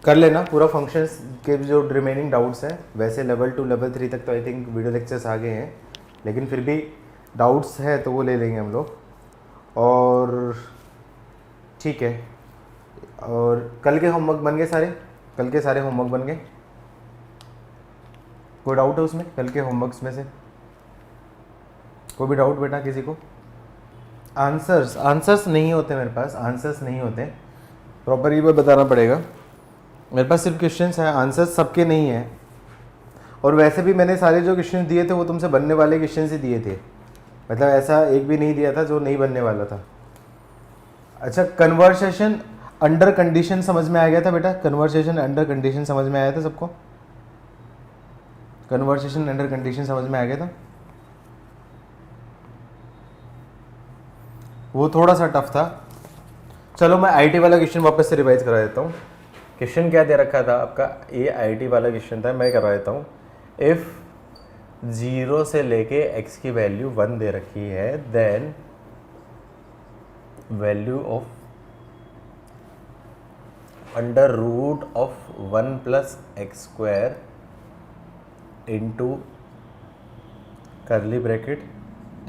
कर लेना पूरा फंक्शंस के जो रिमेनिंग डाउट्स हैं। वैसे लेवल 2 लेवल 3 तक तो आई थिंक वीडियो लेक्चर्स आ गए हैं, लेकिन फिर भी डाउट्स हैं तो वो ले लेंगे हम लोग। और ठीक है, और कल के होमवर्क बन गए सारे? कल के सारे होमवर्क बन गए? कोई डाउट है उसमें कल के होमवर्क्स में से? कोई भी डाउट बेटा किसी को? आंसर्स नहीं होते मेरे पास, आंसर्स नहीं होते प्रॉपर, ये बताना पड़ेगा। मेरे पास सिर्फ क्वेश्चंस हैं, आंसर्स सबके नहीं हैं। और वैसे भी मैंने सारे जो क्वेश्चन दिए थे वो तुमसे बनने वाले क्वेश्चन ही दिए थे, मतलब ऐसा एक भी नहीं दिया था जो नहीं बनने वाला था। अच्छा, कन्वर्सेशन अंडर कंडीशन समझ में आ गया था बेटा? कन्वर्सेशन अंडर कंडीशन समझ में आया था सबको? कन्वर्सेशन अंडर कंडीशन समझ में आ गया था? वो थोड़ा सा टफ था। चलो मैं आईटी वाला क्वेश्चन वापस से रिवाइज करा देता हूँ। क्वेश्चन क्या दे रखा था आपका? ये आईटी वाला क्वेश्चन था, मैं करवा देता हूँ। इफ़ 0 से लेके x की वैल्यू 1 दे रखी है, then value of under root of 1 plus x square into curly bracket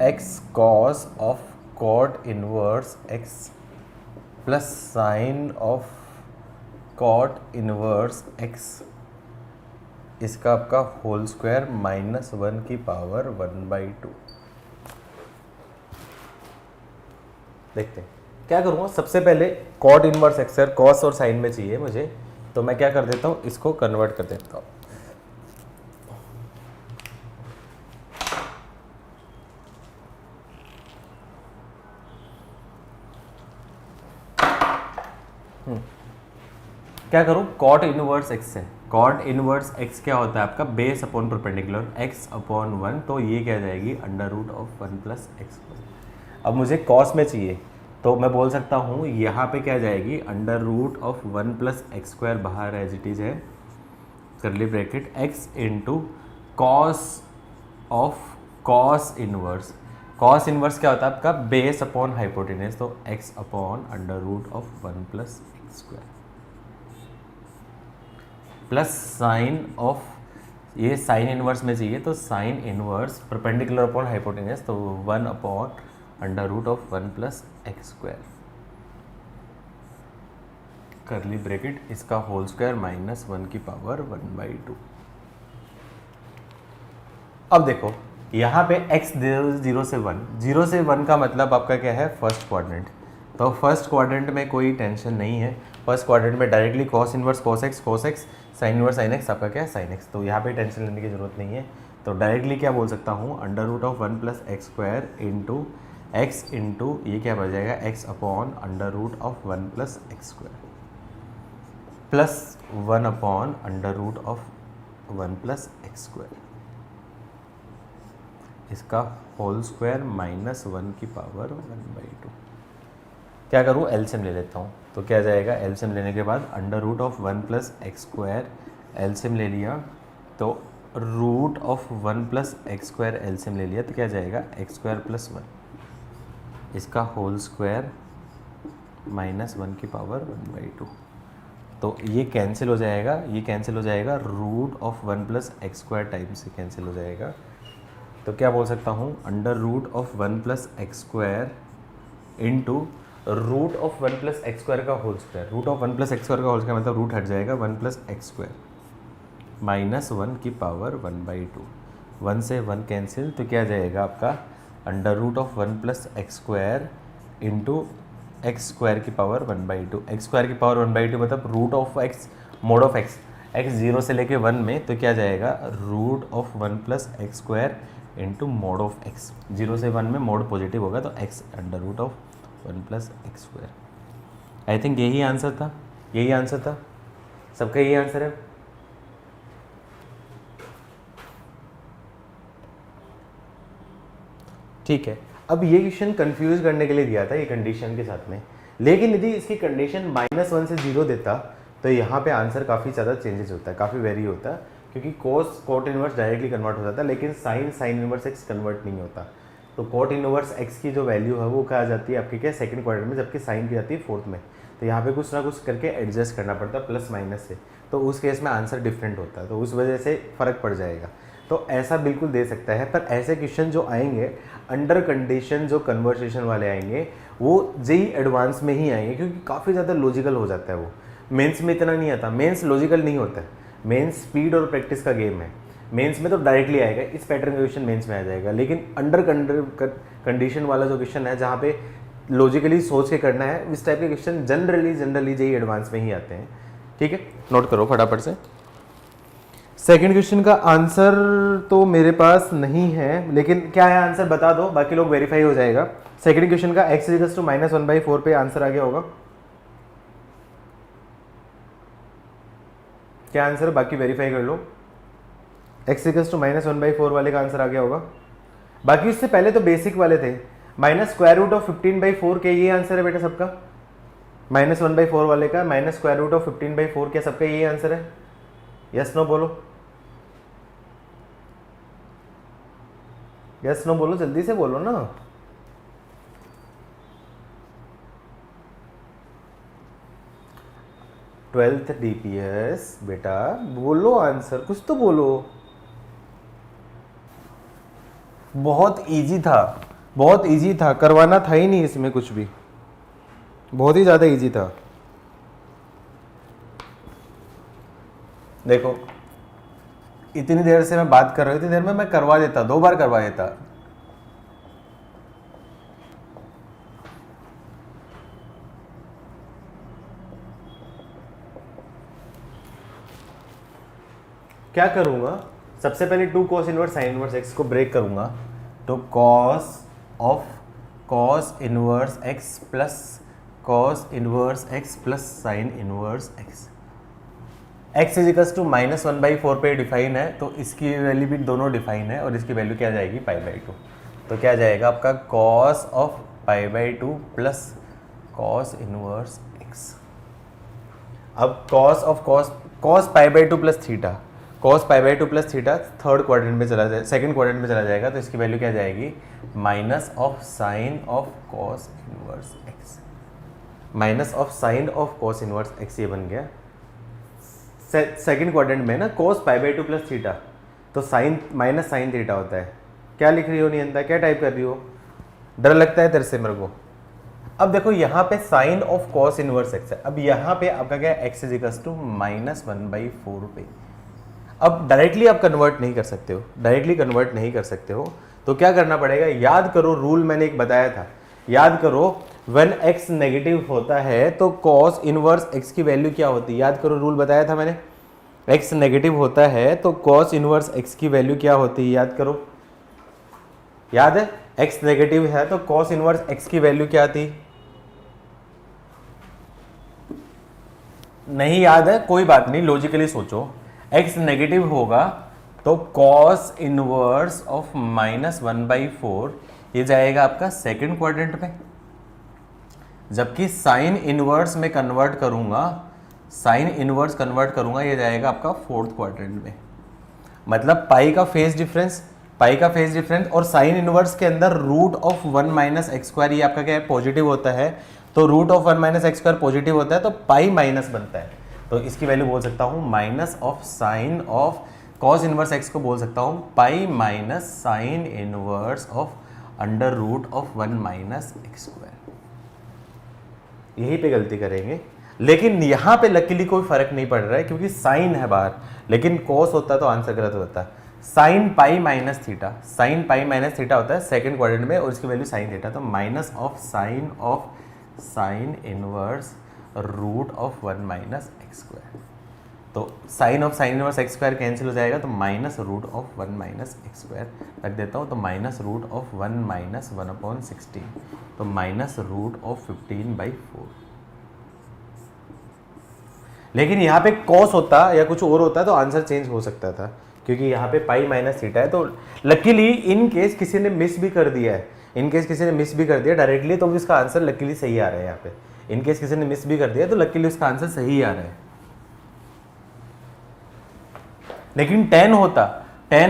x cos of cot inverse x plus sine of cot inverse x, इसका आपका होल स्क्वायर माइनस 1 की पावर 1/2। देखते हैं क्या करूँगा। सबसे पहले कॉट इनवर्स एक्स है, कॉस और साइन में चाहिए मुझे, तो मैं क्या कर देता हूँ, इसको कन्वर्ट कर देता हूँ। क्या करूँ, कॉट इनवर्स एक्स है। कॉट इनवर्स एक्स क्या होता है आपका? Base upon perpendicular x upon 1, तो ये क्या जाएगी under root of 1 plus X. अब मुझे कॉस में चाहिए, तो मैं बोल सकता हूँ यहाँ पे क्या जाएगी under root of 1 plus x square, बाहर एज इट इज़ है curly bracket x into cos of cos inverse. Cos inverse क्या होता है आपका? बेस अपॉन हाइपोटेनस, तो x upon under root of 1 plus x square plus sine of, ये sine inverse में चाहिए तो sine inverse perpendicular upon hypotenuse, तो 1 upon under root of 1 plus x square curly bracket, इसका होल स्क्वायर माइनस 1 की power 1/2। अब देखो यहाँ पे x 0 से 1, 0 से 1 का मतलब आपका क्या है? First quadrant. तो फर्स्ट क्वाड्रेंट में कोई टेंशन नहीं है, फर्स्ट क्वाड्रेंट में directly cos inverse cos x, sine inverse sine x, आपका क्या है? Sine x. तो यहाँ पे टेंशन लेने की जरूरत नहीं है। तो डायरेक्टली क्या बोल सकता हूँ, under root of 1 plus x square into X into ये क्या बन जाएगा x upon under root of 1 plus x square plus 1 upon under root of 1 plus x square, इसका होल स्क्वायर माइनस 1 की पावर 1/2। क्या करूँ, एलसीएम ले लेता हूँ। तो क्या जाएगा, एलसीएम लेने के बाद under root of 1 plus x square, LCM ले लिया तो root of 1 plus x square LCM ले लिया, तो क्या जाएगा एक्स स्क्वायर प्लस 1, इसका होल स्क्वायर माइनस 1 की पावर 1/2। तो ये कैंसिल हो जाएगा, ये कैंसिल हो जाएगा, root of 1 plus x square time से कैंसिल हो जाएगा। तो क्या बोल सकता हूँ, under root of 1 plus x square into root of 1 plus x square का whole square. Root of 1 plus x square का होल स्क्वायर मतलब रूट हट जाएगा 1 प्लस एक्स स्क्वायर माइनस 1 की पावर 1/2। 1 से 1 कैंसिल, तो क्या जाएगा आपका under root of 1 plus x square into X square की पावर 1/2। एक्स स्क्वायर की पावर 1/2 मतलब root of X mod of X, X 0 से लेके 1 में, तो क्या जाएगा root of 1 plus x square into mod of X. 0 से 1 में मोड पॉजिटिव होगा तो X under root of 1 plus x square. I think यही आंसर था, यही आंसर था सबका, यही आंसर है। ठीक है, अब ये क्वेश्चन कंफ्यूज करने के लिए दिया था ये कंडीशन के साथ में, लेकिन यदि इसकी कंडीशन -1 से 0 देता तो यहाँ पे आंसर काफ़ी ज़्यादा चेंजेस होता है, काफ़ी वेरी होता है, क्योंकि cos cot inverse directly convert हो जाता है, लेकिन sine sine inverse X convert नहीं होता। तो कोट इनवर्स एक्स की जो वैल्यू है वो क्या आ जाती है आपकी, क्या सेकंड क्वाड्रेंट में, जबकि साइन की जाती है फोर्थ में। तो यहाँ पे कुछ ना कुछ करके एडजस्ट करना पड़ता है प्लस माइनस से, तो उस केस में आंसर डिफरेंट होता है, तो उस वजह से फ़र्क पड़ जाएगा। तो ऐसा बिल्कुल दे सकता है, पर ऐसे क्वेश्चन जो आएंगे अंडर कंडीशन, जो कन्वर्सेशन वाले आएंगे वो जेई एडवांस में ही आएंगे, क्योंकि काफ़ी ज़्यादा लॉजिकल हो जाता है वो। मेंस में इतना नहीं आता, मेंस लॉजिकल नहीं होता है, मेंस स्पीड और प्रैक्टिस का गेम है। मेंस में तो डायरेक्टली आएगा, इस पैटर्न का क्वेश्चन मेंस में आ जाएगा, लेकिन अंडर कंडीशन वाला जो क्वेश्चन है जहाँ पे लॉजिकली सोच के करना है, इस टाइप के क्वेश्चन जनरली जेई एडवांस में ही आते हैं। ठीक है, नोट करो फटाफट से। सेकंड क्वेश्चन का आंसर तो मेरे पास नहीं है, लेकिन क्या है आंसर बता दो, बाकी लोग वेरीफाई हो जाएगा। सेकंड क्वेश्चन का x = -1/4 पे आंसर आ गया होगा। क्या आंसर, बाकी वेरीफाई कर लो। x = -1/4 वाले का आंसर आ गया होगा। बाकी इससे पहले तो बेसिक वाले थे, -√15/4 के ये आंसर है बेटा सबका। -1/4 वाले का -√15/4 क्या सबका यही आंसर है? यस नो बोलो, यस नो बोलो, जल्दी से बोलो ना। ट्वेल्थ डीपीएस बेटा बोलो आंसर, कुछ तो बोलो। बहुत इजी था, बहुत इजी था, करवाना था ही नहीं इसमें कुछ भी, बहुत ही ज़्यादा इजी था। देखो इतनी देर से मैं बात कर रहा हूँ, इतनी देर में मैं करवा देता, 2 बार करवा देता। क्या करूंगा, सबसे पहले 2 cos inverse sin inverse x को ब्रेक करूंगा, तो cos inverse x plus cos inverse x plus sin inverse x। x = -1/4 पे डिफाइन है, तो इसकी वैल्यू भी दोनों डिफाइन है, और इसकी वैल्यू क्या जाएगी π/2। तो क्या जाएगा आपका cos π/2 plus cos inverse x। अब cos π/2 plus theta, cos π/2 plus theta third quadrant में चला जाए, सेकंड क्वाड्रेंट में चला जाएगा, तो इसकी वैल्यू क्या जाएगी -sin cos inverse x, -sin cos inverse x। ये बन गया सेकंड क्वाड्रेंट में ना cos π/2 प्लस थीटा, तो sin थीटा होता है। क्या लिख रही हो नियंता, क्या टाइप कर रही हो, डर लगता है तेरे से मेरे को। अब देखो यहाँ पे sin cos इनवर्स x है, अब यहाँ पे आपका क्या x = -1/4 पे। अब डायरेक्टली आप कन्वर्ट नहीं कर सकते हो, डायरेक्टली कन्वर्ट नहीं कर सकते हो, तो क्या करना पड़ेगा, याद करो रूल मैंने एक बताया था, याद करो व्हेन x नेगेटिव होता है तो cos इनवर्स x की वैल्यू क्या होती है, याद करो रूल बताया था मैंने। x नेगेटिव होता है तो cos इनवर्स x की वैल्यू क्या होती है, याद करो, याद है, x नेगेटिव है तो cos इनवर्स x की वैल्यू क्या थी, नहीं याद है कोई बात नहीं, लॉजिकली सोचो। x नेगेटिव होगा तो cos इनवर्स ऑफ -1/4 ये जाएगा आपका सेकंड क्वाड्रेंट में, जबकि साइन इनवर्स में कन्वर्ट करूंगा, साइन इनवर्स कन्वर्ट करूंगा ये जाएगा आपका फोर्थ क्वाड्रेंट में। मतलब पाई का फेज डिफरेंस, और साइन इनवर्स के अंदर √(1 - x²) ये आपका क्या है, पॉजिटिव होता है, तो √(1 - x² पॉजिटिव होता है, तो पाई माइनस बनता है, तो इसकी वैल्यू बोल सकता हूँ -sin cos इनवर्स x को बोल सकता हूँ पाई -sin इनवर्स ऑफ √(1 - x²। यही पे गलती करेंगे, लेकिन यहाँ पे लकीली कोई फर्क नहीं पड़ रहा है क्योंकि साइन है बाहर, लेकिन cos होता तो आंसर गलत होता। sin π माइनस थीटा होता है सेकंड क्वाड्रेंट में, और इसकी वैल्यू sin थीटा, तो sin इनवर्स √(1 - x²। तो sin इनवर्स x² कैंसिल हो जाएगा, तो -√(1 - x² रख देता हूँ, तो -√(1 - 1/16, तो -√15/4। लेकिन यहाँ पे cos होता या कुछ और होता तो आंसर चेंज हो सकता था, क्योंकि यहाँ पे पाई माइनस थीटा है। तो लकीली इन केस किसी ने मिस भी कर दिया है, डायरेक्टली, तो भी इसका आंसर लकीली सही आ रहा है। यहाँ पे इन केस किसी ने मिस भी कर दिया तो लकीली उसका आंसर सही आ रहा है। लेकिन 10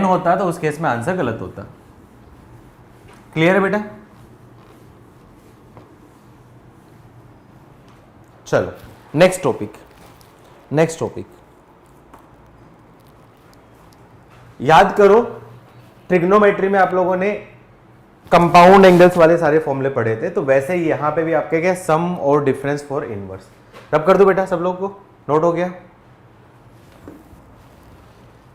होता तो उस केस में आंसर गलत होता। क्लियर है बेटा? चलो नेक्स्ट टॉपिक याद करो, ट्रिग्नोमेट्री में आप लोगों ने कंपाउंड एंगल्स वाले सारे फॉर्मूले पढ़े थे, तो वैसे ही यहां पे भी आपके क्या सम और डिफरेंस फॉर इनवर्स। रब कर दो बेटा, सब लोग को नोट हो गया।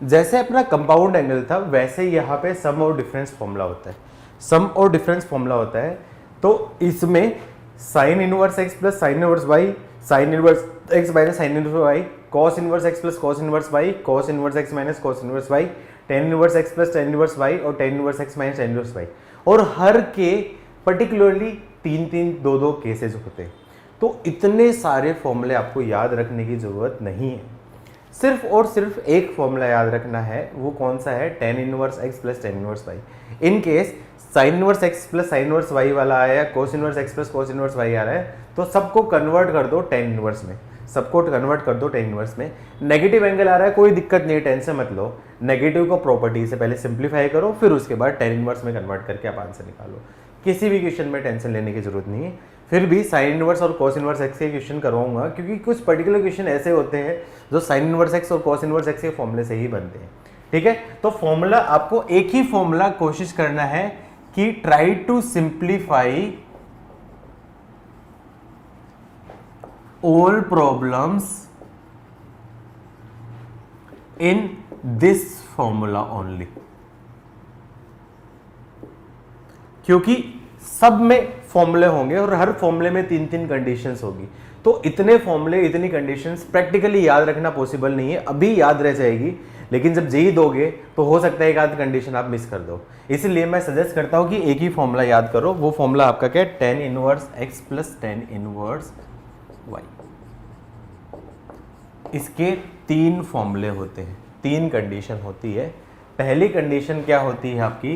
जैसे अपना कंपाउंड एंगल था वैसे यहां पे सम और डिफरेंस फॉर्मूला होता है। सम और डिफरेंस फॉर्मूला होता है तो इसमें sine inverse x plus sine inverse y, sine inverse x minus sine inverse y, cos inverse x plus cos inverse y, cos inverse x minus cos inverse y, tan inverse x plus tan inverse y और tan inverse x minus tan inverse y. और हर के particularly 3-3 2-2 cases होते हैं। तो इतने सारे फॉर्मूले आपको याद रखने की जरूरत नहीं है, सिर्फ और सिर्फ एक फॉर्मूला याद रखना है। वो कौन सा है? Tan inverse x plus tan inverse y. In case sine inverse x plus sine inverse y वाला आया या cos inverse x plus cos inverse y आ रहा है, तो सबको कन्वर्ट कर दो टेन इनवर्स में, सबको कन्वर्ट कर दो टेन इनवर्स में। नेगेटिव एंगल आ रहा है, कोई दिक्कत नहीं है, टेंशन मत लो। नेगेटिव को प्रॉपर्टी से पहले सिंप्लीफाई करो, फिर उसके बाद टेन इनवर्स में कन्वर्ट करके आप आंसर निकालो। किसी भी क्वेश्चन में टेंशन लेने की जरूरत नहीं है। फिर भी साइन इनवर्स और कॉस इनवर्स एक्स के क्वेश्चन करवाऊंगा, क्योंकि कुछ पर्टिकुलर क्वेश्चन ऐसे होते हैं जो साइन इनवर्स एक्स और कॉस इनवर्स एक्स के फॉर्मूले से ही बनते हैं। ठीक है, तो फॉर्मूला आपको एक ही फॉर्मूला कोशिश करना है कि try to simplify all problems in this formula only, क्योंकि सब में फॉर्मूले होंगे और हर फॉर्मूले में 3-3 कंडीशंस होगी। तो इतने फॉर्मूले, इतनी कंडीशंस प्रैक्टिकली याद रखना पॉसिबल नहीं है। अभी याद रह जाएगी, लेकिन जब जेई दोगे तो हो सकता है एक आध कंडीशन आप मिस कर दो। इसलिए मैं सजेस्ट करता हूं कि एक ही फॉर्मूला याद करो। वो फॉर्मूला आपका क्या है? Tan inverse x plus tan inverse Y. इसके 3 फॉर्मूले होते हैं, 3 कंडीशन होती है। पहली कंडीशन क्या होती है आपकी?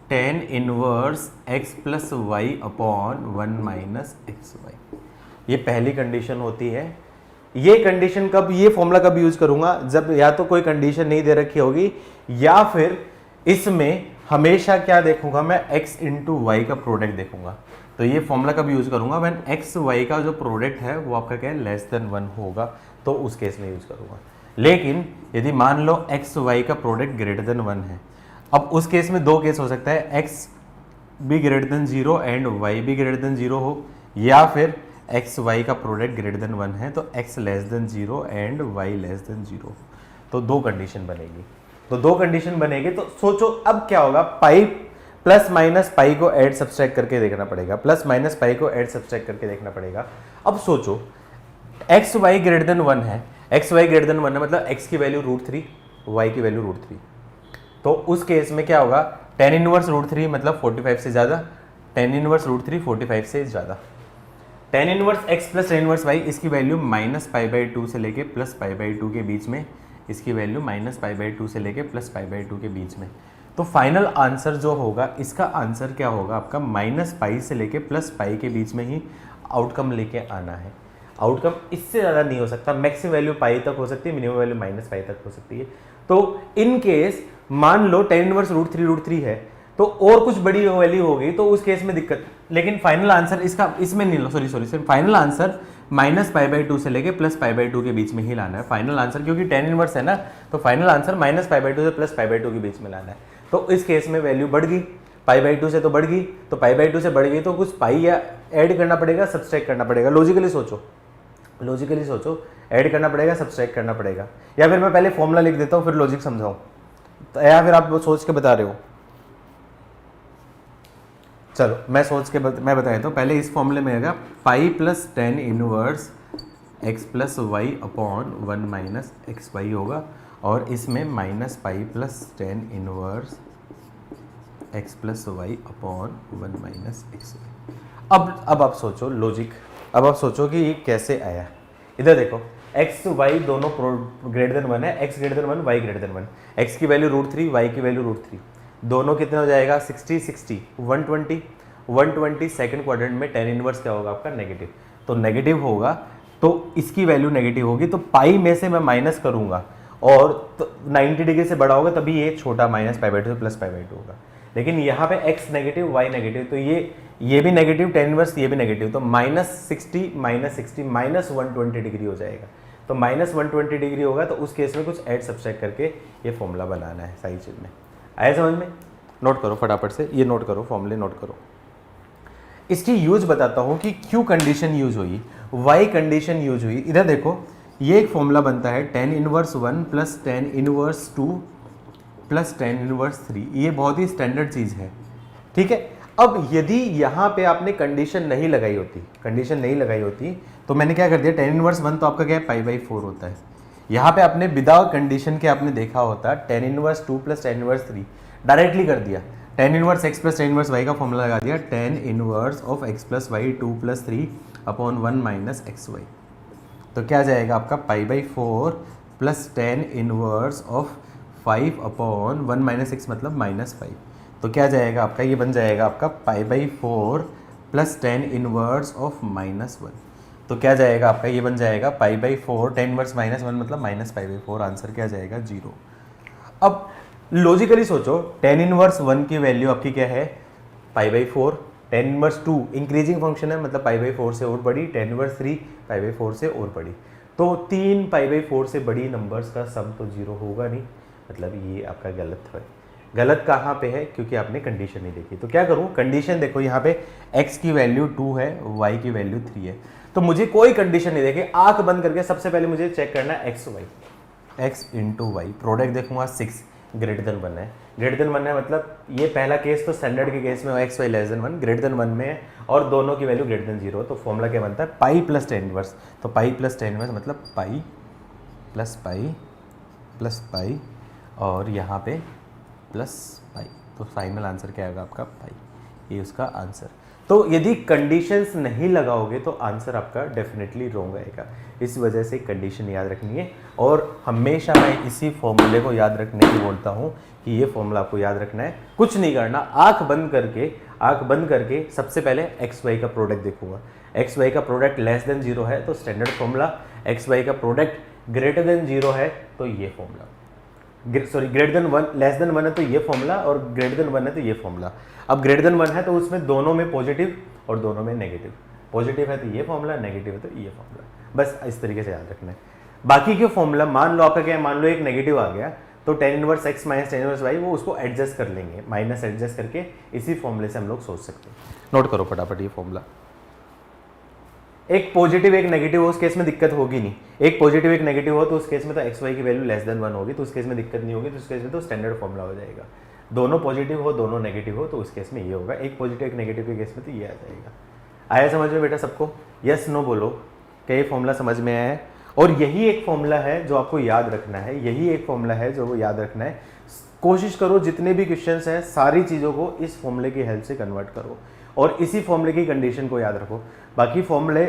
Tan inverse x plus Y upon 1 minus x Y. ये पहली कंडीशन होती है। ये कंडीशन कब, ये फॉर्मूला कब यूज करूंगा? जब या तो कोई कंडीशन नहीं दे रखी होगी, या फिर इसमें हमेशा क्या देखूंगा मैं? x इंटू वाई का प्रोडक्ट देखूंगा। तो ये फॉर्मूला कब यूज करूंगा? व्हेन एक्स वाई का जो प्रोडक्ट है वो आपका क्या है? लेस देन 1 होगा, तो उस केस में यूज करूंगा। लेकिन यदि मान लो एक्स वाई का प्रोडक्ट ग्रेटर देन 1 है, अब उस केस में 2 केस हो सकता है, एक्स भी ग्रेटर देन 0 एंड वाई भी ग्रेटर देन 0 हो, या फिर एक्स वाई का प्रोडक्ट ग्रेटर देन 1 है तो X less than 0 and Y less than 0। तो 2 कंडीशन बनेगी। तो 2 कंडीशन बनेगी, तो सोचो अब क्या होगा? पाई प्लस माइनस पाई को ऐड सब्सट्रैक्ट करके देखना पड़ेगा, प्लस माइनस पाई को ऐड सब्सट्रैक्ट करके देखना पड़ेगा। अब सोचो एक्स वाई ग्रेटर देन 1 है, एक्स वाई ग्रेटर देन 1 है, मतलब एक्स की वैल्यू √3, वाई की वैल्यू √3। तो उस केस में क्या होगा? टेन इनवर्स √3 मतलब 45 से ज्यादा, टेन इनवर्स √3 45 से ज्यादा। Tan inverse x plus tan inverse Y, इसकी वैल्यू -π/2 से लेके +π/2 के बीच में, इसकी वैल्यू -π/2 से लेके +π/2 के बीच में। तो फाइनल आंसर जो होगा, इसका आंसर क्या होगा आपका? -π से लेके +π के बीच में ही आउटकम लेके आना है। आउटकम इससे ज़्यादा नहीं हो सकता। मैक्सिमम वैल्यू पाई तक हो सकती है, मिनिमम वैल्यू -π तक हो सकती है। तो इन केस मान लो टेन इनवर्स √3 है, तो और कुछ बड़ी वैल्यू हो गई तो उस केस में दिक्कत। लेकिन फाइनल आंसर इसका इसमें नहीं लो, सॉरी फाइनल आंसर -π/2 से लेके +π/2 के बीच में ही लाना है फाइनल आंसर, क्योंकि टेन इनवर्स है ना, तो फाइनल आंसर -π/2 से +π/2 के बीच में लाना है। तो इस केस में वैल्यू बढ़ गई, π/2 से तो बढ़ गई, तो π/2 से बढ़ गई तो कुछ पाई या ऐड करना पड़ेगा, सब्सट्रैक्ट करना पड़ेगा। लॉजिकली सोचो, ऐड करना पड़ेगा, सब्सट्रैक्ट करना पड़ेगा। या फिर मैं पहले फॉर्मूला लिख देता हूँ फिर लॉजिक समझाऊं, या फिर आप सोच के बता रहे हो? चलो मैं बता देता हूँ। पहले इस फॉर्मूले में आएगा pi plus tan inverse x plus Y upon 1 minus x y होगा, और इसमें -π plus tan inverse x plus Y upon 1 minus x y. अब आप सोचो लॉजिक, अब आप सोचो कि ये कैसे आया। इधर देखो, एक्स वाई दोनों ग्रेटर देन 1 है, X greater than 1, Y greater than 1। X की वैल्यू √3, वाई की वैल्यू √3, दोनों कितना हो जाएगा? 60 120 सेकंड क्वाड्रेंट में टेन इनवर्स क्या होगा आपका? नेगेटिव। तो नेगेटिव होगा तो इसकी वैल्यू नेगेटिव होगी, तो पाई में से मैं माइनस करूंगा और तो 90 डिग्री से बड़ा होगा तभी ये छोटा -π/2 से +π/2 होगा। लेकिन यहाँ पे x नेगेटिव, y नेगेटिव, तो ये ये भी नेगेटिव, टेन इनवर्स ये भी नेगेटिव, तो -60 -120 डिग्री हो जाएगा। तो -120 डिग्री होगा, तो उस केस में कुछ ऐड सब्सट्रैक्ट करके ये फॉर्मूला बनाना है सारी चीज़ में। आया समझ में? नोट करो फटाफट से, ये नोट करो, फॉर्मूले नोट करो। इसकी यूज बताता हूँ कि क्यों कंडीशन यूज हुई, वाई कंडीशन यूज हुई। इधर देखो, ये एक फॉर्मूला बनता है tan inverse 1 plus tan inverse 2 plus tan inverse 3। ये बहुत ही स्टैंडर्ड चीज़ है, ठीक है। अब यदि यहाँ पे आपने कंडीशन नहीं लगाई होती, तो मैंने क्या कर दिया, tan इनवर्स 1 तो आपका क्या है, π/4 होता है। यहाँ पे आपने विदाउट कंडीशन के आपने देखा होता tan inverse 2 plus tan inverse 3 directly कर दिया, tan inverse x plus tan inverse y का फॉर्मूला लगा दिया, tan inverse of x plus y 2 plus 3 upon 1 minus x y. तो क्या जाएगा आपका π/4 plus tan inverse of 5 upon 1 minus x मतलब -5। तो क्या जाएगा आपका, ये बन जाएगा आपका π/4 प्लस tan इनवर्स ऑफ -1। तो क्या जाएगा आपका, ये बन जाएगा π/4 tan इनवर्स -1 मतलब -π/4। आंसर क्या जाएगा, 0। अब लॉजिकली सोचो, tan इनवर्स 1 की वैल्यू आपकी क्या है, π/4, tan इनवर्स 2 इंक्रीजिंग फंक्शन है मतलब π/4 से और बड़ी, tan इनवर्स 3 π/4 से और बड़ी। तो 3 π/4 से बड़ी नंबर्स का सम तो 0 होगा नहीं, मतलब ये आपका गलत है। गलत कहाँ पे है, क्योंकि आपने कंडीशन नहीं देखी। तो क्या करूँ, कंडीशन देखो, यहाँ पे x की वैल्यू 2 है, y की वैल्यू 3 है। तो मुझे कोई कंडीशन नहीं देखी, आंख बंद करके सबसे पहले मुझे चेक करना है x इंटू वाई। प्रोडक्ट देखूंगा 6 ग्रेटर देन 1 है, ग्रेटर देन 1 है मतलब ये पहला केस तो स्टैंडर्ड के केस में x y less than 1 greater than 1 में है और दोनों की वैल्यू ग्रेटर देन 0। तो फॉर्मूला क्या बनता है, पाई प्लस tan इनवर्स। तो पाई प्लस tan इनवर्स मतलब पाई प्लस पाई और यहाँ पे प्लस पाई। तो फाइनल आंसर क्या आएगा आपका, पाई, ये उसका आंसर। तो यदि कंडीशंस नहीं लगाओगे तो आंसर आपका डेफिनेटली रॉन्ग आएगा। इस वजह से कंडीशन याद रखनी है और हमेशा मैं इसी फॉर्मूले को याद रखने की बोलता हूँ कि ये फॉर्मूला आपको याद रखना है, कुछ नहीं करना। आंख बंद करके सबसे पहले एक्स वाई का प्रोडक्ट देखूंगा। एक्स वाई का प्रोडक्ट लेस देन 0 है तो स्टैंडर्ड फॉर्मूला, एक्स वाई का प्रोडक्ट ग्रेटर देन 0 है तो ये formula, sorry greater than 1 less than 1 है तो ये फॉर्मूला और ग्रेटर देन 1 है तो ये फॉर्मूला। अब ग्रेटर देन 1 है तो उसमें दोनों में पॉजिटिव और दोनों में नेगेटिव, पॉजिटिव है तो ये फॉर्मूला, नेगेटिव है तो ये फॉर्मूला। बस इस तरीके से याद रखना है। बाकी के फॉर्मूला मान लो आपका क्या है, मान लो एक नेगेटिव आ गया तो tan inverse x minus tan inverse y वो उसको एडजस्ट कर लेंगे, माइनस एडजस्ट करके इसी फॉर्मूले से हम लोग सोच सकते हैं। नोट करो फटाफट ये फॉर्मूला। एक पॉजिटिव एक नेगेटिव हो उस केस में दिक्कत होगी नहीं, एक पॉजिटिव एक नेगेटिव हो तो उस केस में तो एक्स वाई की वैल्यू लेस देन 1 होगी तो उस केस में दिक्कत नहीं होगी, तो उस केस में तो स्टैंडर्ड फॉर्मूला हो जाएगा। दोनों पॉजिटिव हो दोनों नेगेटिव हो तो उस केस में ये होगा, एक पॉजिटिव एक नेगेटिव के केस में तो ये आ जाएगा। आया समझ में बेटा सबको, यस नो बोलो क्या ये फॉर्मूला समझ में आया है। और यही एक फॉर्मूला है जो आपको याद रखना है, यही एक फॉर्मूला है जो वो याद रखना है। कोशिश करो जितने भी क्वेश्चंस हैं सारी चीज़ों को इस फॉर्मूले की हेल्प से कन्वर्ट करो और इसी फॉर्मूले की कंडीशन को याद रखो। बाकी फॉर्मूले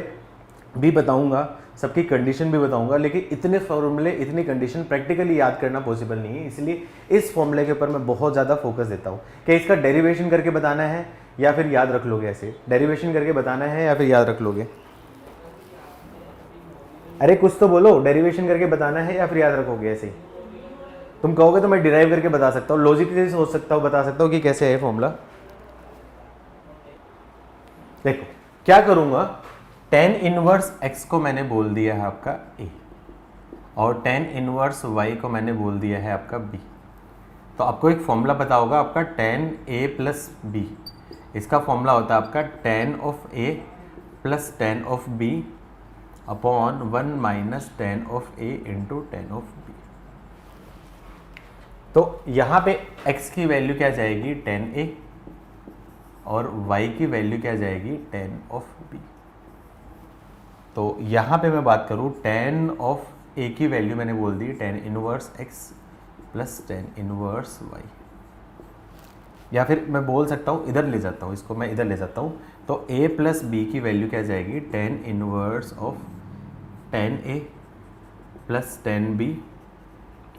भी बताऊंगा, सबकी कंडीशन भी बताऊंगा, लेकिन इतने फॉर्मूले इतनी कंडीशन प्रैक्टिकली याद करना पॉसिबल नहीं है, इसलिए इस फॉर्मूले के ऊपर मैं बहुत ज़्यादा फोकस देता हूँ कि इसका डेरिवेशन करके बताना है या फिर याद रख लोगे। ऐसे डेरिवेशन करके बताना है या फिर याद रख लोगे, अरे कुछ तो बोलो, डेरिवेशन करके बताना है या फिर याद रखोगे। ऐसे ही तुम कहोगे तो मैं डिराइव करके बता सकता हूँ, लॉजिकली सोच सकता हूँ, बता सकता हूँ कि कैसे है फॉर्मूला। देखो क्या करूंगा, tan इनवर्स x को मैंने बोल दिया है आपका a और tan इनवर्स y को मैंने बोल दिया है आपका b। तो आपको एक फॉर्मूला पता होगा आपका tan a प्लस b, इसका फॉर्मूला होता है आपका tan of a plus tan of b upon 1 minus tan of a into tan of b। तो यहाँ पे x की वैल्यू क्या जाएगी, tan a और y की वैल्यू क्या जाएगी, tan ऑफ b। तो यहाँ पे मैं बात करूँ tan ऑफ a की वैल्यू मैंने बोल दी tan inverse x plus tan inverse y, या फिर मैं बोल सकता हूँ इधर ले जाता हूँ इसको, मैं इधर ले जाता हूँ। तो a प्लस b की वैल्यू क्या जाएगी, tan inverse of tan a plus tan b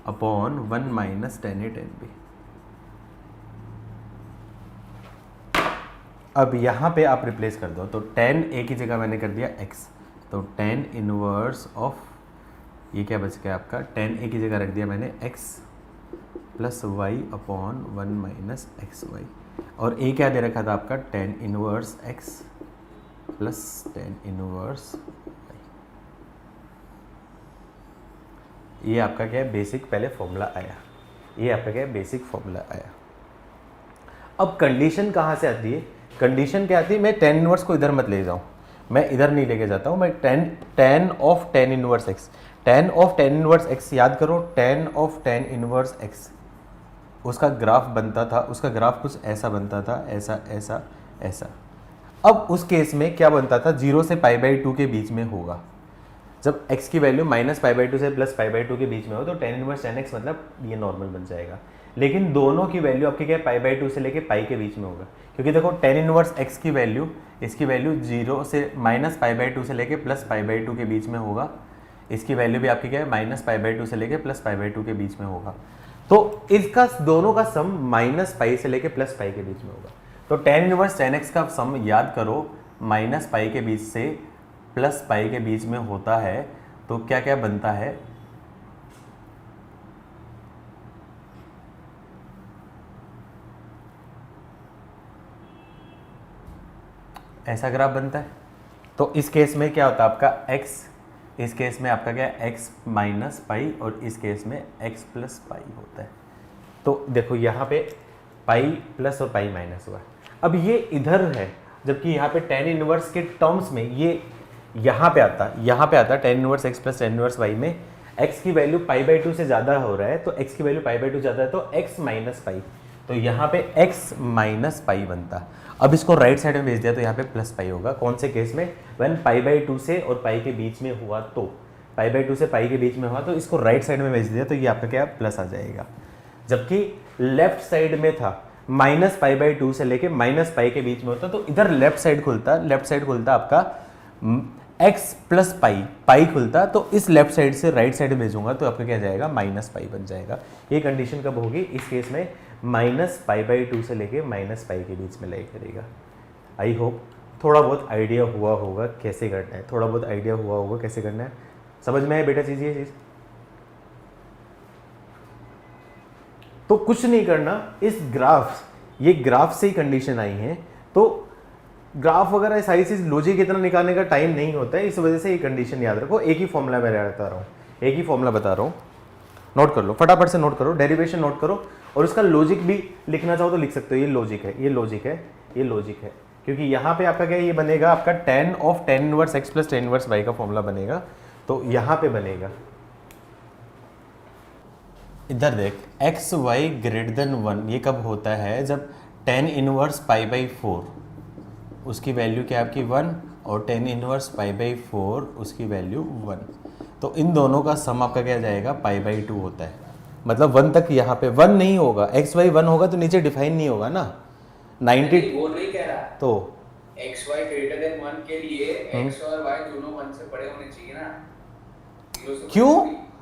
upon 1 minus tan a tan b। अब यहाँ पे आप रिप्लेस कर दो, तो tan a की जगह मैंने कर दिया x, तो tan इनवर्स ऑफ ये क्या बच गया आपका, tan a की जगह रख दिया मैंने x plus Y upon 1 minus x y. और ए क्या दे रखा था आपका tan inverse x plus tan inverse y। ये आपका क्या है बेसिक पहले फॉर्मूला आया, ये आपका क्या है बेसिक फॉर्मूला आया। अब कंडीशन कहाँ से आती है, कंडीशन क्या आती है, मैं tan इनवर्स को इधर मत ले जाऊँ, मैं इधर नहीं लेके जाता हूँ, मैं tan of tan inverse x, tan of tan inverse x याद करो, tan of tan inverse x उसका ग्राफ बनता था, उसका ग्राफ कुछ ऐसा बनता था, ऐसा ऐसा ऐसा। अब उस केस में क्या बनता था, 0 से π/2 के बीच में होगा। जब x की वैल्यू -π/2 से +π/2 के बीच में हो तो tan इनवर्स tan x मतलब ये नॉर्मल बन जाएगा। लेकिन दोनों की वैल्यू आपकी क्या है, π/2 से लेके पाई के बीच में होगा, क्योंकि देखो tan इनवर्स x की वैल्यू, इसकी वैल्यू 0 से -π/2 से लेके +π/2 के बीच में होगा, इसकी वैल्यू भी आपकी क्या है -π/2 से लेके +π/2 के बीच में होगा। तो इसका दोनों का सम -π से लेके +π के बीच में होगा। तो tan इनवर्स tan x का सम याद करो -π के बीच से +π के बीच में होता है, तो क्या क्या बनता है, ऐसा ग्राफ बनता है। तो इस केस में क्या होता है आपका x, इस केस में आपका क्या है x माइनस पाई और इस केस में x प्लस पाई होता है। तो देखो यहाँ पे पाई प्लस और पाई माइनस हुआ। अब ये इधर है, जबकि यहाँ पे tan इनवर्स के टर्म्स में ये यहाँ पे आता tan inverse x plus tan inverse y में x की वैल्यू π/2 से ज़्यादा हो रहा है, तो x की वैल्यू π/2 ज़्यादा है तो x माइनस पाई, तो यहाँ पे x माइनस पाई बनता। अब इसको राइट साइड में भेज दिया तो यहाँ पे प्लस पाई होगा। कौन से केस में, व्हेन π/2 से और पाई के बीच में हुआ, तो π/2 से पाई के बीच में हुआ तो इसको राइट साइड में भेज दिया तो ये आपका क्या प्लस आ जाएगा। जबकि लेफ्ट साइड में था -π/2 से लेके -π के बीच में होता, तो इधर लेफ्ट साइड खुलता आपका x प्लस पाई खुलता, तो इस लेफ्ट साइड से राइट साइड में भेजूंगा तो आपका क्या जाएगा -π बन जाएगा। ये कंडीशन कब होगी, इस केस में -π/2 से लेके -π के बीच में लाई करेगा। आई होप थोड़ा बहुत आइडिया हुआ होगा कैसे करना है, थोड़ा बहुत आइडिया हुआ होगा कैसे करना है, समझ में आए बेटा चीज़ ये चीज़। तो कुछ नहीं करना, इस ये ग्राफ से ही कंडीशन आई है, तो ग्राफ वगैरह सारी चीज लॉजिक इतना निकालने का टाइम नहीं होता है, इस वजह से ये कंडीशन याद रखो। एक ही फॉर्मूला मैं बता रहा हूँ, एक ही फॉर्मूला बता रहा हूँ, नोट कर लो फटाफट से, नोट करो, डेरिवेशन नोट करो, और उसका लॉजिक भी लिखना चाहो तो लिख सकते हो। ये लॉजिक है, ये लॉजिक है, ये लॉजिक है, क्योंकि यहाँ पे आपका क्या ये बनेगा आपका tan of tan inverse x plus tan inverse y का फॉर्मूला बनेगा, तो यहाँ पे बनेगा, इधर देख x y ग्रेटर देन 1, ये कब होता है, जब tan इनवर्स π/4 उसकी वैल्यू क्या आपकी 1 और tan इनवर्स π/4 उसकी वैल्यू 1, तो इन दोनों का सम आपका क्या जाएगा π/2 होता है। मतलब 1 तक, यहाँ पे 1 नहीं होगा, x y 1 होगा तो नीचे डिफाइन नहीं होगा ना 90। वो नहीं कह रहा, तो x y ग्रेटर देन 1 के लिए x और y दोनों 1 से बड़े होने चाहिए ना। क्यों,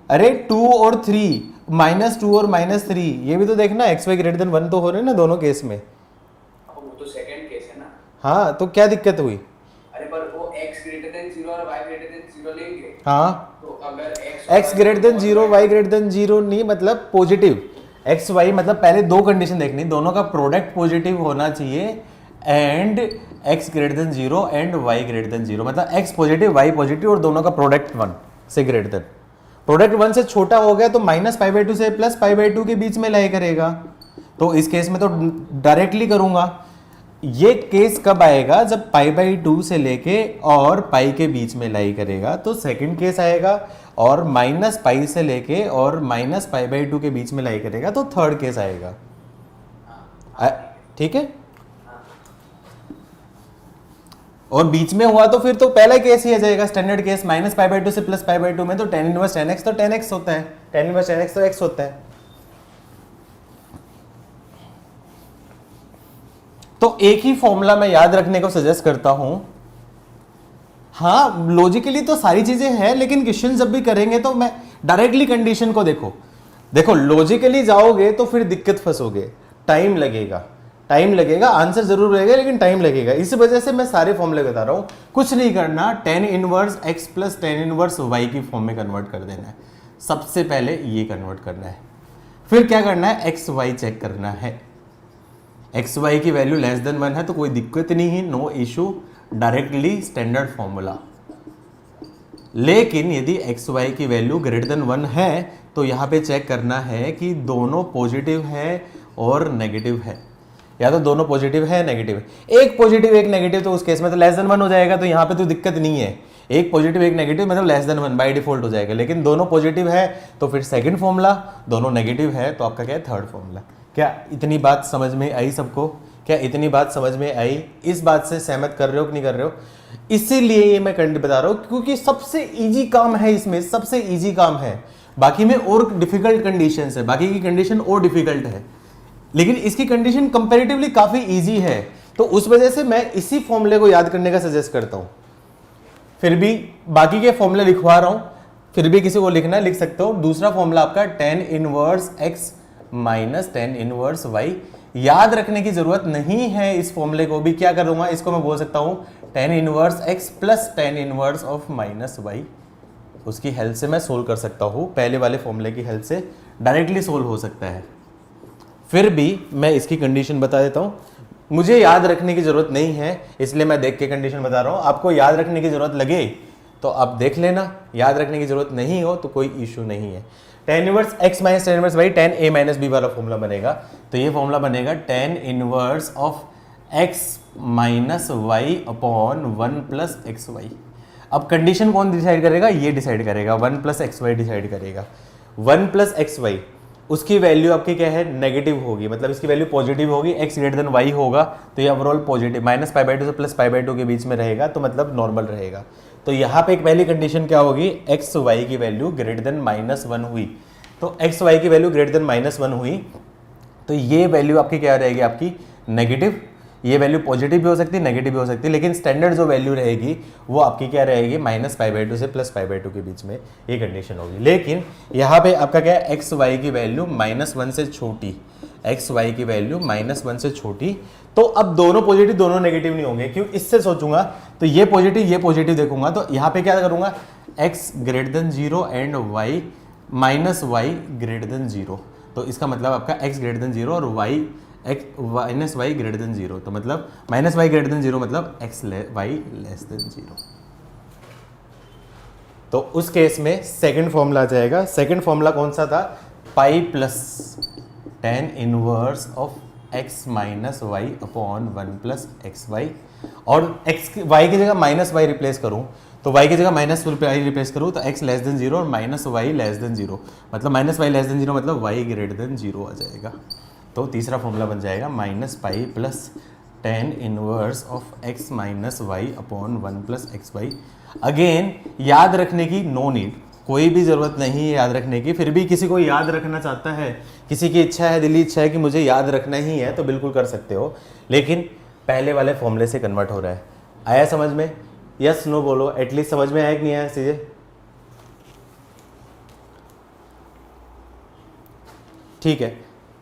अरे 2 और 3, -2 और -3, ये भी तो देखना x y ग्रेटर देन 1 तो हो रहे हैं ना दोनों केस में। वो तो सेकंड केस है ना। हाँ, तो क्या दिक्कत हुई, अरे पर वो x ग्रेटर देन 0 और y ग्रेटर देन 0 लेंगे। हाँ, तो अगर x greater than 0 y greater than 0 नहीं, मतलब पॉजिटिव x y, मतलब पहले दो कंडीशन देखनी, दोनों का प्रोडक्ट पॉजिटिव होना चाहिए, and x greater than 0 and y greater than 0, मतलब x पॉजिटिव y पॉजिटिव और दोनों का प्रोडक्ट 1 से ग्रेटर देन। प्रोडक्ट 1 से छोटा हो गया तो -π/2 से +π/2 के बीच में लाई करेगा, तो इस केस में तो डायरेक्टली करूंगा। ये केस कब आएगा, जब π/2 से लेके और पाई के बीच में लाई करेगा, तो सेकंड केस आएगा, और -π से लेके और -π/2 के बीच में लाई करेगा तो थर्ड केस आएगा। ठीक है, और बीच में हुआ तो फिर तो पहला केस ही आ जाएगा, स्टैंडर्ड केस, -π/2 से +π/2 में तो tan इनवर्स tan x तो tan x होता है, tan इनवर्स tan x तो x होता है। तो एक ही फॉर्मूला मैं याद रखने को सजेस्ट करता हूं। हाँ, लॉजिकली तो सारी चीजें हैं, लेकिन क्वेश्चन जब भी करेंगे तो मैं डायरेक्टली कंडीशन को देखो लॉजिकली जाओगे तो फिर दिक्कत फंसोगे, टाइम लगेगा, आंसर जरूर रहेगा लेकिन टाइम लगेगा। इस वजह से मैं सारे फॉर्मूले बता रहा हूं, कुछ नहीं करना, tan inverse x plus tan inverse y की फॉर्म में कन्वर्ट कर देना है। सबसे पहले ये कन्वर्ट करना है, फिर क्या करना है, x y चेक करना है। एक्स वाई की वैल्यू लेस देन 1 है तो कोई दिक्कत नहीं है, no issue, directly standard formula. लेकिन यदि एक्स वाई की वैल्यू ग्रेटर देन 1 है तो यहाँ पे चेक करना है कि दोनों पॉजिटिव है और नेगेटिव है, या तो दोनों पॉजिटिव है नेगेटिव है। एक पॉजिटिव एक नेगेटिव तो उस केस में तो लेस देन 1 हो जाएगा, तो यहाँ पे तो दिक्कत नहीं है। एक पॉजिटिव एक नेगेटिव मतलब लेस देन 1 बाय डिफॉल्ट हो जाएगा। लेकिन दोनों पॉजिटिव है तो फिर सेकंड फॉर्मूला, दोनों नेगेटिव है तो आपका क्या है, थर्ड फॉर्मूला। क्या इतनी बात समझ में आई सबको? क्या इतनी बात समझ में आई? इस बात से सहमत कर रहे हो कि नहीं कर रहे हो? इसीलिए ये मैं बता रहा हूं क्योंकि सबसे इजी काम है, इसमें सबसे इजी काम है। बाकी में और डिफिकल्ट कंडीशंस है, बाकी की कंडीशन और डिफिकल्ट है, लेकिन इसकी कंडीशन कंपैरेटिवली काफी इजी है। तो उस वजह से मैं इसी फॉर्मूले को याद करने का सजेस्ट करता हूं। फिर भी बाकी के फॉर्मूले लिखवा रहा हूं, फिर भी किसी को लिखना है लिख सकते हो। दूसरा फॉर्मूला आपका tan inverse x minus tan inverse y। याद रखने की जरूरत नहीं है इस फॉर्मूले को भी। क्या करूंगा, इसको मैं बोल सकता हूं tan inverse x plus tan inverse of minus y। उसकी हेल्प से मैं सोल्व कर सकता हूं, पहले वाले फॉर्मूले की हेल्प से डायरेक्टली सोल्व हो सकता है। फिर भी मैं इसकी कंडीशन बता देता हूं। मुझे याद रखने की जरूरत नहीं है, इसलिए मैं देख के कंडीशन बता रहा हूं। आपको याद रखने की जरूरत लगे तो आप देख लेना, याद रखने की जरूरत नहीं हो तो कोई इशू नहीं है। tan inverse x minus tan inverse y tan a minus b वाला फॉर्मूला बनेगा। तो ये फॉर्मूला बनेगा tan inverse of x minus y upon 1 plus x y. अब कंडीशन कौन डिसाइड करेगा, ये डिसाइड करेगा, 1 प्लस एक्स वाई डिसाइड करेगा। 1 प्लस एक्स वाई उसकी वैल्यू आपकी क्या है, नेगेटिव होगी, मतलब इसकी वैल्यू पॉजिटिव होगी। x ग्रेटर देन y होगा तो ये overall positive, minus pi by two से प्लस पाई बाई टू के बीच में रहेगा, तो मतलब नॉर्मल रहेगा। तो यहाँ पे एक पहली कंडीशन क्या होगी, एक्स वाई की वैल्यू ग्रेटर देन -1 हुई। तो एक्स वाई की वैल्यू ग्रेटर देन -1 हुई तो ये वैल्यू आपकी क्या रहेगी, आपकी नेगेटिव। ये वैल्यू पॉजिटिव भी हो सकती है, नेगेटिव भी हो सकती है, लेकिन स्टैंडर्ड जो वैल्यू रहेगी वो आपकी क्या रहेगी, माइनस पाई बाई टू से प्लस पाई बाई टू के बीच में ये कंडीशन होगी। लेकिन यहाँ पे आपका क्या है, एक्स वाई की वैल्यू -1 से छोटी, एक्स वाई की वैल्यू -1 से छोटी। तो अब दोनों पॉजिटिव दोनों नेगेटिव नहीं होंगे, क्यों, इससे सोचूंगा तो ये पॉजिटिव देखूंगा, तो यहाँ पे क्या करूंगा, x greater than 0 and y minus y greater than 0। तो इसका मतलब आपका x ग्रेटर देन 0 और y minus y greater than 0, तो मतलब माइनस वाई ग्रेटर देन 0 मतलब वाई लेस देन 0। तो उस केस में सेकंड फॉर्मूला आ जाएगा। सेकंड फॉर्मूला कौन सा था, pi plus tan inverse of x minus y upon 1 plus x y. और x y की जगह माइनस वाई रिप्लेस करूं तो y की जगह माइनस वाई रिप्लेस करूं तो x लेस देन 0 और माइनस वाई लेस देन 0, मतलब माइनस वाई लेस देन 0 मतलब y ग्रेटर देन 0 आ जाएगा। तो तीसरा फॉर्मूला बन जाएगा minus pi plus tan inverse of x minus y upon 1 plus x y. Again याद रखने की नो नीड, कोई भी ज़रूरत नहीं है याद रखने की। फिर भी किसी को याद रखना चाहता है, किसी की इच्छा है, दिली इच्छा है कि मुझे याद रखना ही है, तो बिल्कुल कर सकते हो, लेकिन पहले वाले फॉर्मूले से कन्वर्ट हो रहा है। आया समझ में? यस नो बोलो, एटलीस्ट समझ में आया कि नहीं आया चीज़ें? ठीक है,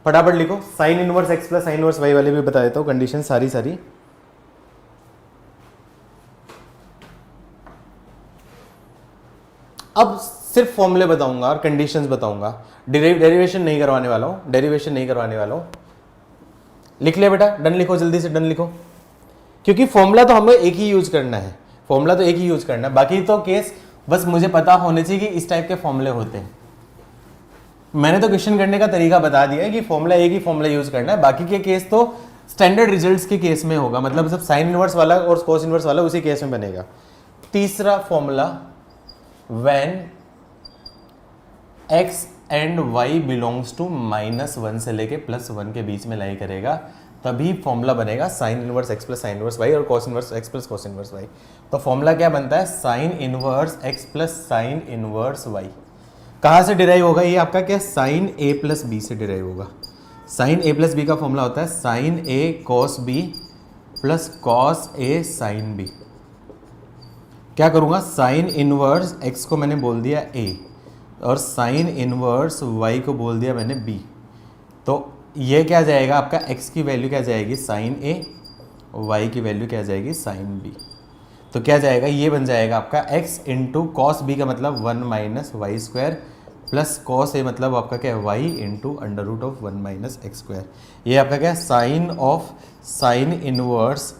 फटाफट लिखो। Sine inverse x plus sine inverse y वाले भी बता देता हूँ कंडीशन सारी। अब सिर्फ फॉर्मूले बताऊंगा और कंडीशंस बताऊंगा, डेरिवेशन नहीं करवाने वाला हूं। लिख लिया बेटा, डन लिखो, जल्दी से डन लिखो, क्योंकि फॉर्मूला तो हमें एक ही यूज करना है, बाकी तो केस बस मुझे पता होने चाहिए कि इस टाइप के फॉर्मूले होते हैं। मैंने तो क्वेश्चन करने का तरीका बता दिया है कि फॉर्मूला एक ही फॉर्मूला यूज करना है, बाकी के केस तो स्टैंडर्ड रिजल्ट्स के केस में होगा, मतलब सब साइन इनवर्स वाला और कोस इनवर्स वाला उसी केस में बनेगा। तीसरा formula, when x and y belongs to -1 से लेके +1 के बीच में लाई करेगा, तभी फॉर्मूला बनेगा sine inverse x plus sine inverse y और cos inverse x plus cos inverse y। तो फॉर्मूला क्या बनता है, sine inverse x plus sine inverse y। कहाँ से डिराइव होगा ये आपका, क्या, साइन a प्लस b से डिराइव होगा। साइन a प्लस b का फॉर्मूला होता है sine a cos b plus cos a sine b। क्या करूँगा, साइन इनवर्स x को मैंने बोल दिया a और साइन इनवर्स y को बोल दिया मैंने b। तो ये क्या जाएगा आपका, x की वैल्यू क्या जाएगी साइन a, y की वैल्यू क्या जाएगी साइन b। तो क्या जाएगा, ये बन जाएगा आपका x इंटू कॉस b का मतलब 1 minus y square plus cos a मतलब आपका क्या है y into under root of 1 minus x square. ये आपका क्या है sine of sine inverse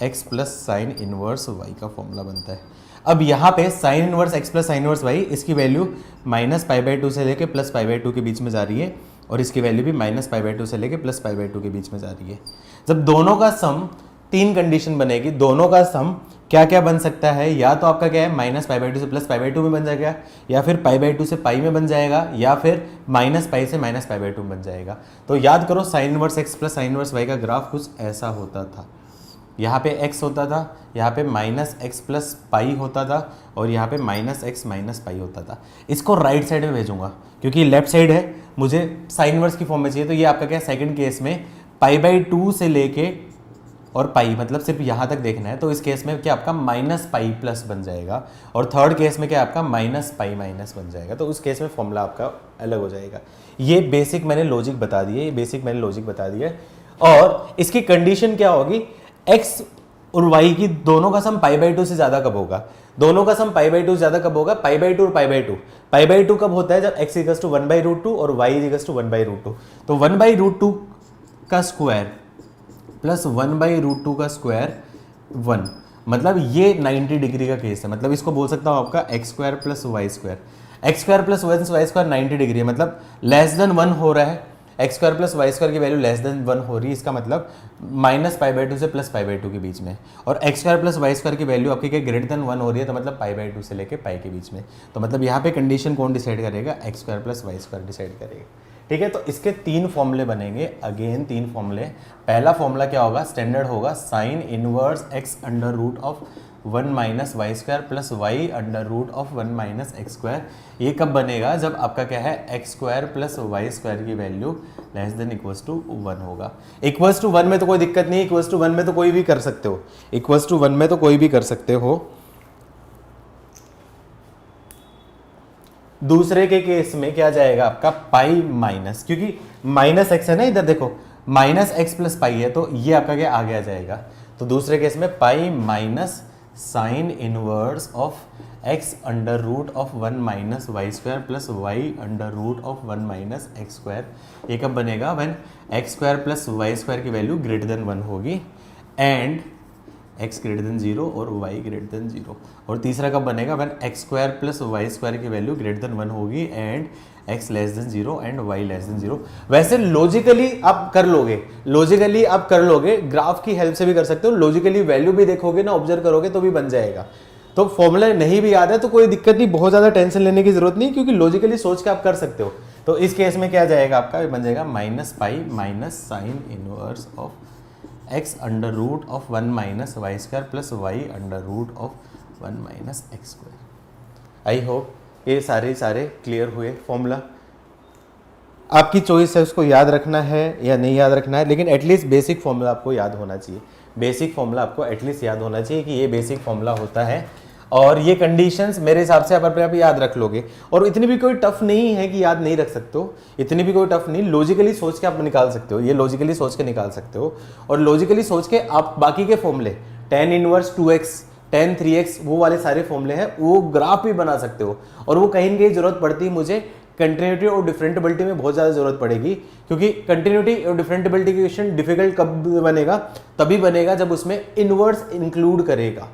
x plus sine inverse y का फॉर्मूला बनता है। अब यहाँ पे sine inverse x plus sine inverse Y, इसकी वैल्यू माइनस पाई बाई 2 से लेके प्लस पाई बाई 2 के बीच में जा रही है और इसकी वैल्यू भी माइनस पाई बाई 2 से लेके प्लस पाई बाई 2 के बीच में जा रही है। जब दोनों का सम, तीन कंडीशन बनेगी, दोनों का सम क्या क्या बन सकता है, या तो आपका क्या है माइनस पाई बाई 2 से प्लस पाई बाई 2 में बन जाएगा, या फिर पाई बाई 2 से पाई में बन जाएगा, या फिर माइनस पाई से माइनस पाई बाई 2 में बन जाएगा। तो याद करो sine inverse x plus sine inverse y का ग्राफ कुछ ऐसा होता था। यहाँ पे x होता था, यहाँ पे माइनस एक्स प्लस पाई होता था और यहाँ पे माइनस एक्स माइनस पाई होता था। इसको राइट साइड में भेजूंगा क्योंकि लेफ्ट साइड है, मुझे साइन इनवर्स की फॉर्म में चाहिए। तो ये आपका क्या है सेकंड केस में पाई बाई 2 से लेके और पाई मतलब सिर्फ यहाँ तक देखना है, तो इस केस में क्या आपका माइनस पाई प्लस बन जाएगा और थर्ड केस में क्या आपका माइनस पाई माइनस बन जाएगा। तो उस केस में फॉर्मूला आपका अलग हो जाएगा। ये बेसिक मैंने लॉजिक बता दिए, ये बेसिक मैंने लॉजिक बता दिया। और इसकी कंडीशन क्या होगी, x और y की दोनों का सम पाई बाई 2 से ज्यादा कब होगा, दोनों का सम पाई बाई 2 से ज्यादा कब होगा, पाई बाई 2 और पाई बाई 2। पाई बाई 2 कब होता है, जब x equals to 1 by root 2 और y equals to 1 by root 2। तो 1 बाई रूट 2 का स्क्वायर प्लस 1 बाई रूट 2 का स्क्वायर 1, मतलब ये 90 डिग्री का केस है। मतलब इसको बोल सकता हूँ आपका x square plus y square, x square plus y square 90 degree है, मतलब लेस देन 1 हो रहा है। X square plus y square की वैल्यू लेस देन 1 हो रही है, इसका मतलब माइनस पाई बाई 2 से प्लस पाई बाई 2 के बीच में। और x square plus y square की वैल्यू आपकी क्या ग्रेटर देन 1 हो रही है, तो मतलब पाई बाई 2 से लेके पाई के बीच में। तो मतलब यहाँ पे कंडीशन कौन डिसाइड करेगा, x square plus y square decide करेगा। ठीक है, तो इसके तीन फॉर्मूले बनेंगे, अगेन तीन फॉर्मूले। पहला फॉर्मूला क्या होगा, स्टैंडर्ड होगा sine inverse x under root of 1 minus y square plus y under root of 1 minus x square. ये कब बनेगा, जब आपका क्या है x square plus y square की value less than equals to 1 होगा। इक्वल्स टू 1 में तो कोई दिक्कत नहीं, इक्वल्स टू 1 में तो कोई भी कर सकते हो, इक्वल्स टू 1 में तो कोई भी कर सकते हो। दूसरे के केस में क्या जाएगा आपका पाई माइनस, क्योंकि माइनस एक्स है ना, इधर देखो माइनस एक्स प्लस पाई है, तो ये आपका क्या आगे आ जाएगा। तो दूसरे केस में pi minus sine inverse of x under root of 1 minus y square plus y under root of 1 minus x square. ये कब बनेगा, when x square plus y square की वैल्यू ग्रेटर देन 1 होगी एंड x ग्रेटर देन 0 और y greater than 0। और तीसरा कब बनेगा, when x square plus y square की वैल्यू ग्रेटर देन 1 होगी and x less than 0 and y less than 0। वैसे लॉजिकली आप कर लोगे, लॉजिकली आप कर लोगे, ग्राफ की हेल्प से भी कर सकते हो, लॉजिकली वैल्यू भी देखोगे ना, ऑब्जर्व करोगे तो भी बन जाएगा। तो फॉर्मूला नहीं भी याद है तो कोई दिक्कत नहीं, बहुत ज्यादा टेंशन लेने की जरूरत नहीं, क्योंकि लॉजिकली सोच के आप कर सकते हो। तो इस केस में क्या जाएगा आपका, बन जाएगा minus pi minus sine inverse of x under root of 1 minus y square plus y under root of 1 minus x square. I hope ये सारे क्लियर हुए। फॉर्मूला आपकी चॉइस है, उसको याद रखना है या नहीं याद रखना है, लेकिन एटलीस्ट बेसिक फॉर्मूला आपको याद होना चाहिए। बेसिक फॉर्मूला आपको एटलीस्ट याद होना चाहिए कि ये बेसिक फॉर्मूला होता है और ये कंडीशंस मेरे हिसाब से आप अपने आप याद रख लोगे। और इतनी भी कोई टफ नहीं है कि याद नहीं रख सकते हो, इतनी भी कोई टफ नहीं, लॉजिकली सोच के आप निकाल सकते हो, ये लॉजिकली सोच के निकाल सकते हो। और लॉजिकली सोच के आप बाकी के फॉर्मूले tan inverse 2x tan 3x वो वाले सारे फॉर्मूले हैं, वो ग्राफ भी बना सकते हो। और वो कहीं ना कहीं जरूरत पड़ती है मुझे कंटिन्यूटी और डिफरेंटेबिलिटी में बहुत ज़्यादा जरूरत पड़ेगी, क्योंकि कंटिन्यूटी और डिफरेंटेबिलिटी की क्वेश्चन डिफिकल्ट कब बनेगा, तभी बनेगा जब उसमें इनवर्स इंक्लूड करेगा,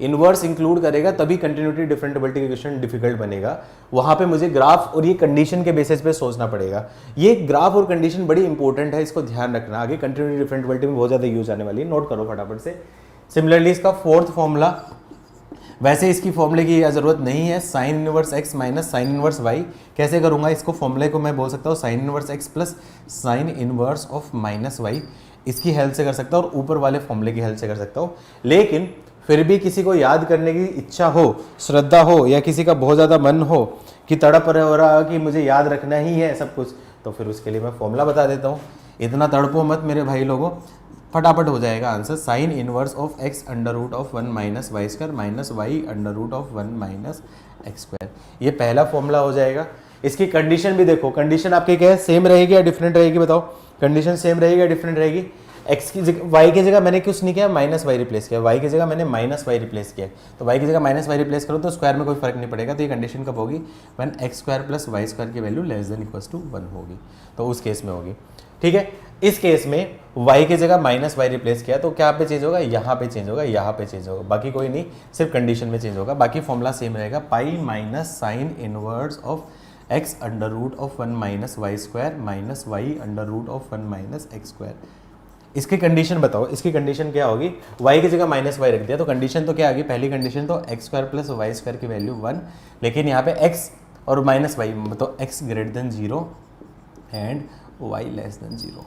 इनवर्स इंक्लूड करेगा तभी कंटिन्यूटी डिफरेंटेबिलिटी का क्वेश्चन डिफिकल्ट बनेगा। वहां पे मुझे ग्राफ और ये कंडीशन के बेसिस पे सोचना पड़ेगा। ये ग्राफ और कंडीशन बड़ी इंपॉर्टेंट है, इसको ध्यान रखना, आगे कंटिन्यूटी डिफरेंटेबिलिटी में बहुत ज़्यादा यूज आने वाली है, नोट करो फटाफट से। सिमिलरली इसका फोर्थ फॉर्मूला, वैसे इसकी फॉर्मूले की जरूरत नहीं है, sine inverse x minus sine inverse y. कैसे करूंगा इसको, फॉर्मूले को मैं बोल सकता हूँ sine inverse x plus sine inverse of minus y, इसकी हेल्प से कर सकता हूँ और ऊपर वाले फॉर्मूले की हेल्प से कर सकता हूँ। लेकिन फिर भी किसी को याद करने की इच्छा हो, श्रद्धा हो, या किसी का बहुत ज़्यादा मन हो कि तड़प हो रहा कि मुझे याद रखना ही है सब कुछ, तो फिर उसके लिए मैं फॉर्मूला बता देता हूँ। इतना तड़पो मत मेरे भाई लोगों, फटाफट हो जाएगा answer. Sine inverse of x under root of 1 minus y square minus y under root of 1 minus x square, ये पहला फॉर्मूला हो जाएगा। इसकी कंडीशन भी देखो, कंडीशन आपकी क्या है, सेम रहेगी या डिफरेंट रहेगी, बताओ। कंडीशन सेम रहेगी या डिफरेंट रहेगी। एक्स की जगह वाई की जगह मैंने कुछ नहीं किया, माइनस वाई रिप्लेस किया, वाई की जगह मैंने माइनस वाई रिप्लेस किया, तो वाई की जगह माइनस वाई रिप्लेस करो तो स्क्वायर में कोई फर्क नहीं पड़ेगा। तो ये कंडीशन कब होगी, when x square plus y square की value less than equals to 1 होगी, तो उस केस में होगी। ठीक है, इस केस में y की जगह माइनस वाई रिप्लेस किया तो क्या पे चेंज होगा, यहाँ पे चेंज होगा, यहाँ पे चेंज होगा, बाकी कोई नहीं, सिर्फ कंडीशन में चेंज होगा, बाकी फॉर्मूला सेम रहेगा, pi minus sine inverse of x under root of 1 minus y square minus y under root of 1 minus x square. इसकी कंडीशन बताओ, इसकी कंडीशन क्या होगी, y की जगह माइनस वाई रख दिया तो कंडीशन तो क्या आ गई, पहली कंडीशन तो x square plus y square की वैल्यू 1, लेकिन यहाँ पे x और माइनस वाई तो x greater than 0 and y less than 0।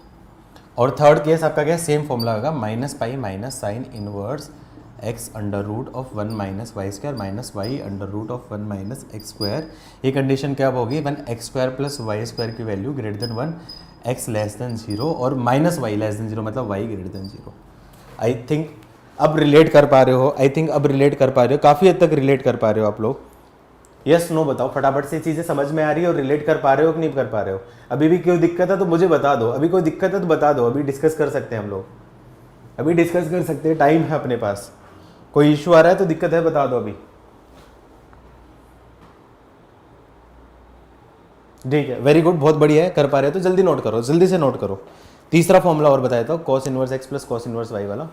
और थर्ड केस आपका क्या, सेम फॉर्मूला होगा, minus pi minus sine inverse x under root of 1 minus y square minus y under root of 1 minus x square. ये condition क्या होगी, one x square plus y square की value greater than 1, x less than 0 और minus Y less than 0 मतलब y greater than 0। I think अब relate कर पा रहे हो, काफ़ी हद तक रिलेट कर पा रहे हो आप लोग। यस नो बताओ फटाफट से, चीज़ें समझ में आ रही है और रिलेट कर पा रहे हो कि नहीं कर पा रहे हो। अभी भी कोई दिक्कत है तो मुझे बता दो, अभी कोई दिक्कत है तो बता दो, अभी डिस्कस कर सकते हैं हम लोग, अभी डिस्कस कर सकते हैं, टाइम है अपने पास। कोई इशू आ रहा है तो दिक्कत है बता दो अभी। ठीक है, वेरी गुड, बहुत बढ़िया है, कर पा रहे हो तो जल्दी नोट करो, जल्दी से नोट करो। तीसरा फॉर्मूला और बताया था, cos inverse x plus cos inverse y वाला।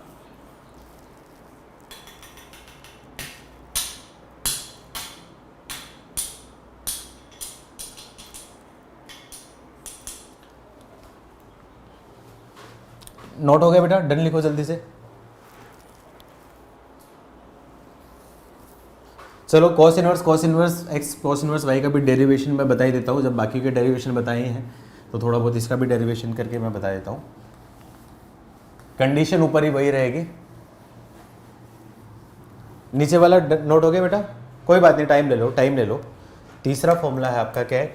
नोट हो गया बेटा, डन लिखो जल्दी से। चलो cos inverse x cos inverse y का भी डेरिवेशन मैं बता ही देता हूँ, जब बाकी के डेरिवेशन बताए हैं तो थोड़ा बहुत इसका भी डेरिवेशन करके मैं बता देता हूँ। कंडीशन ऊपर ही वही रहेगी, नीचे वाला नोट हो गया बेटा, कोई बात नहीं, टाइम ले लो। तीसरा फॉर्मूला है आपका क्या है,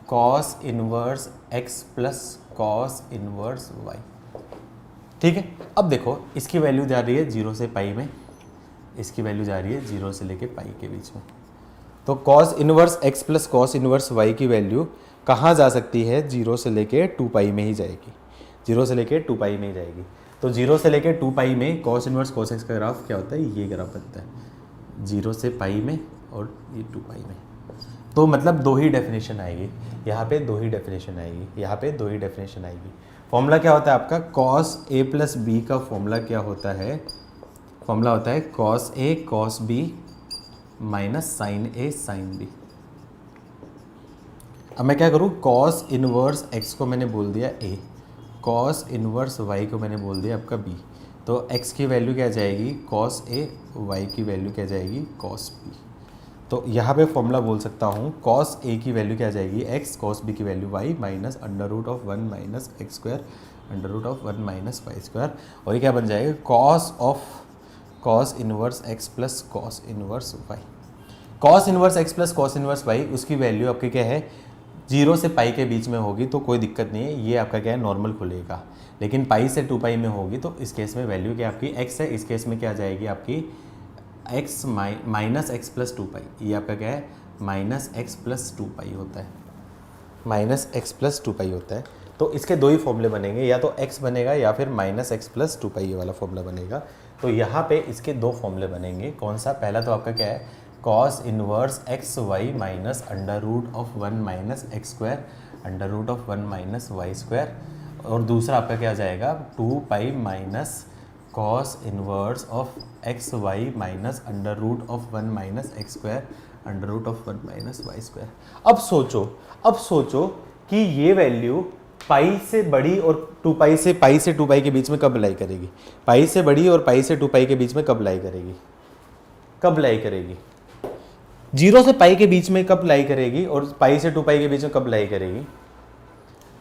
cos inverse x plus cos inverse y. ठीक है, अब देखो इसकी वैल्यू जा रही है 0 से पाई में, इसकी वैल्यू जा रही है 0 से लेके पाई के बीच में, तो cos inverse x plus cos inverse y की वैल्यू कहाँ जा सकती है, 0 से लेके 2 पाई में ही जाएगी, 0 से लेके 2 पाई में ही जाएगी। तो 0 से लेके 2 पाई में कॉस इनवर्स कॉस एक्स का ग्राफ क्या होता है, ये ग्राफ बनता है 0 से पाई में और ये 2 पाई में। तो मतलब दो ही डेफिनेशन आएगी, यहाँ पे दो ही डेफिनेशन आएगी, यहाँ पे दो ही डेफिनेशन आएगी। फॉर्मूला क्या होता है आपका, कॉस ए प्लस बी का फॉर्मूला क्या होता है, फॉर्मूला होता है cos A cos B minus sign A sine B. अब मैं क्या करूँ, कॉस इनवर्स एक्स को मैंने बोल दिया ए, कॉस इनवर्स वाई को मैंने बोल दिया आपका बी, तो एक्स की वैल्यू क्या जाएगी कॉस ए, वाई की वैल्यू क्या जाएगी कॉस बी। तो यहाँ पे फॉर्मूला बोल सकता हूँ, कॉस ए की वैल्यू क्या जाएगी एक्स, कॉस बी की value y minus under root of 1 minus x square under root of 1 minus y square, और ये क्या बन जाएगा cos of cos inverse x plus cos inverse y. Cos inverse x plus cos inverse y, उसकी value आपकी क्या है 0 से पाई के बीच में होगी तो कोई दिक्कत नहीं है, ये आपका क्या है नॉर्मल खुलेगा, लेकिन पाई से 2 पाई में होगी तो इस केस में वैल्यू क्या आपकी x है, इस केस में क्या जाएगी आपकी x माइनस एक्स प्लस 2 पाई, ये आपका क्या है माइनस एक्स प्लस 2 पाई होता है, माइनस एक्स प्लस 2 पाई होता है। तो इसके दो ही फॉर्मूले बनेंगे, या तो x बनेगा या फिर माइनस एक्स प्लस 2 पाई ये वाला फॉर्मूला बनेगा। तो यहाँ पे इसके दो फॉर्मूले बनेंगे, कौन सा, पहला तो आपका क्या है cos inverse x y minus under root of 1 minus x square under root of 1 minus y square, और दूसरा आपका क्या जाएगा 2 pi minus cos inverse of x y minus under root of 1 minus x square under root of 1 minus y square. अब सोचो कि ये value pi से बड़ी और 2 पाई से 2 पाई के बीच में कब लाई करेगी, पाई से बड़ी और पाई से 2 पाई के बीच में कब लाई करेगी, 0 से पाई के बीच में कब लाई करेगी और पाई से 2 पाई के बीच में कब लाई करेगी।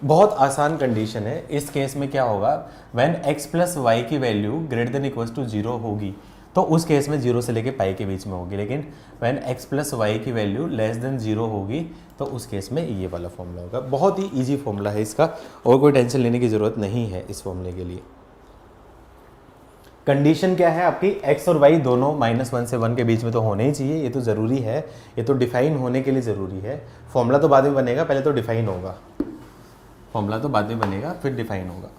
बहुत आसान कंडीशन है, इस केस में क्या होगा, व्हेन x प्लस वाई की value greater than equals to 0 होगी तो उस केस में 0 से लेके पाई के बीच में होगी, लेकिन व्हेन x प्लस वाई की वैल्यू लेस देन 0 होगी तो उस केस में ये वाला फॉर्मूला होगा। बहुत ही इजी फॉर्मूला है इसका, और कोई टेंशन लेने की ज़रूरत नहीं है इस फॉर्मूले के लिए। कंडीशन क्या है आपकी, x और y दोनों -1 से 1 के बीच में तो होने ही चाहिए, ये तो ज़रूरी है, ये तो डिफाइन होने के लिए ज़रूरी है। फॉर्मूला तो बाद में बनेगा, पहले तो डिफाइन होगा, फॉर्मूला तो बाद में बनेगा फिर डिफाइन होगा।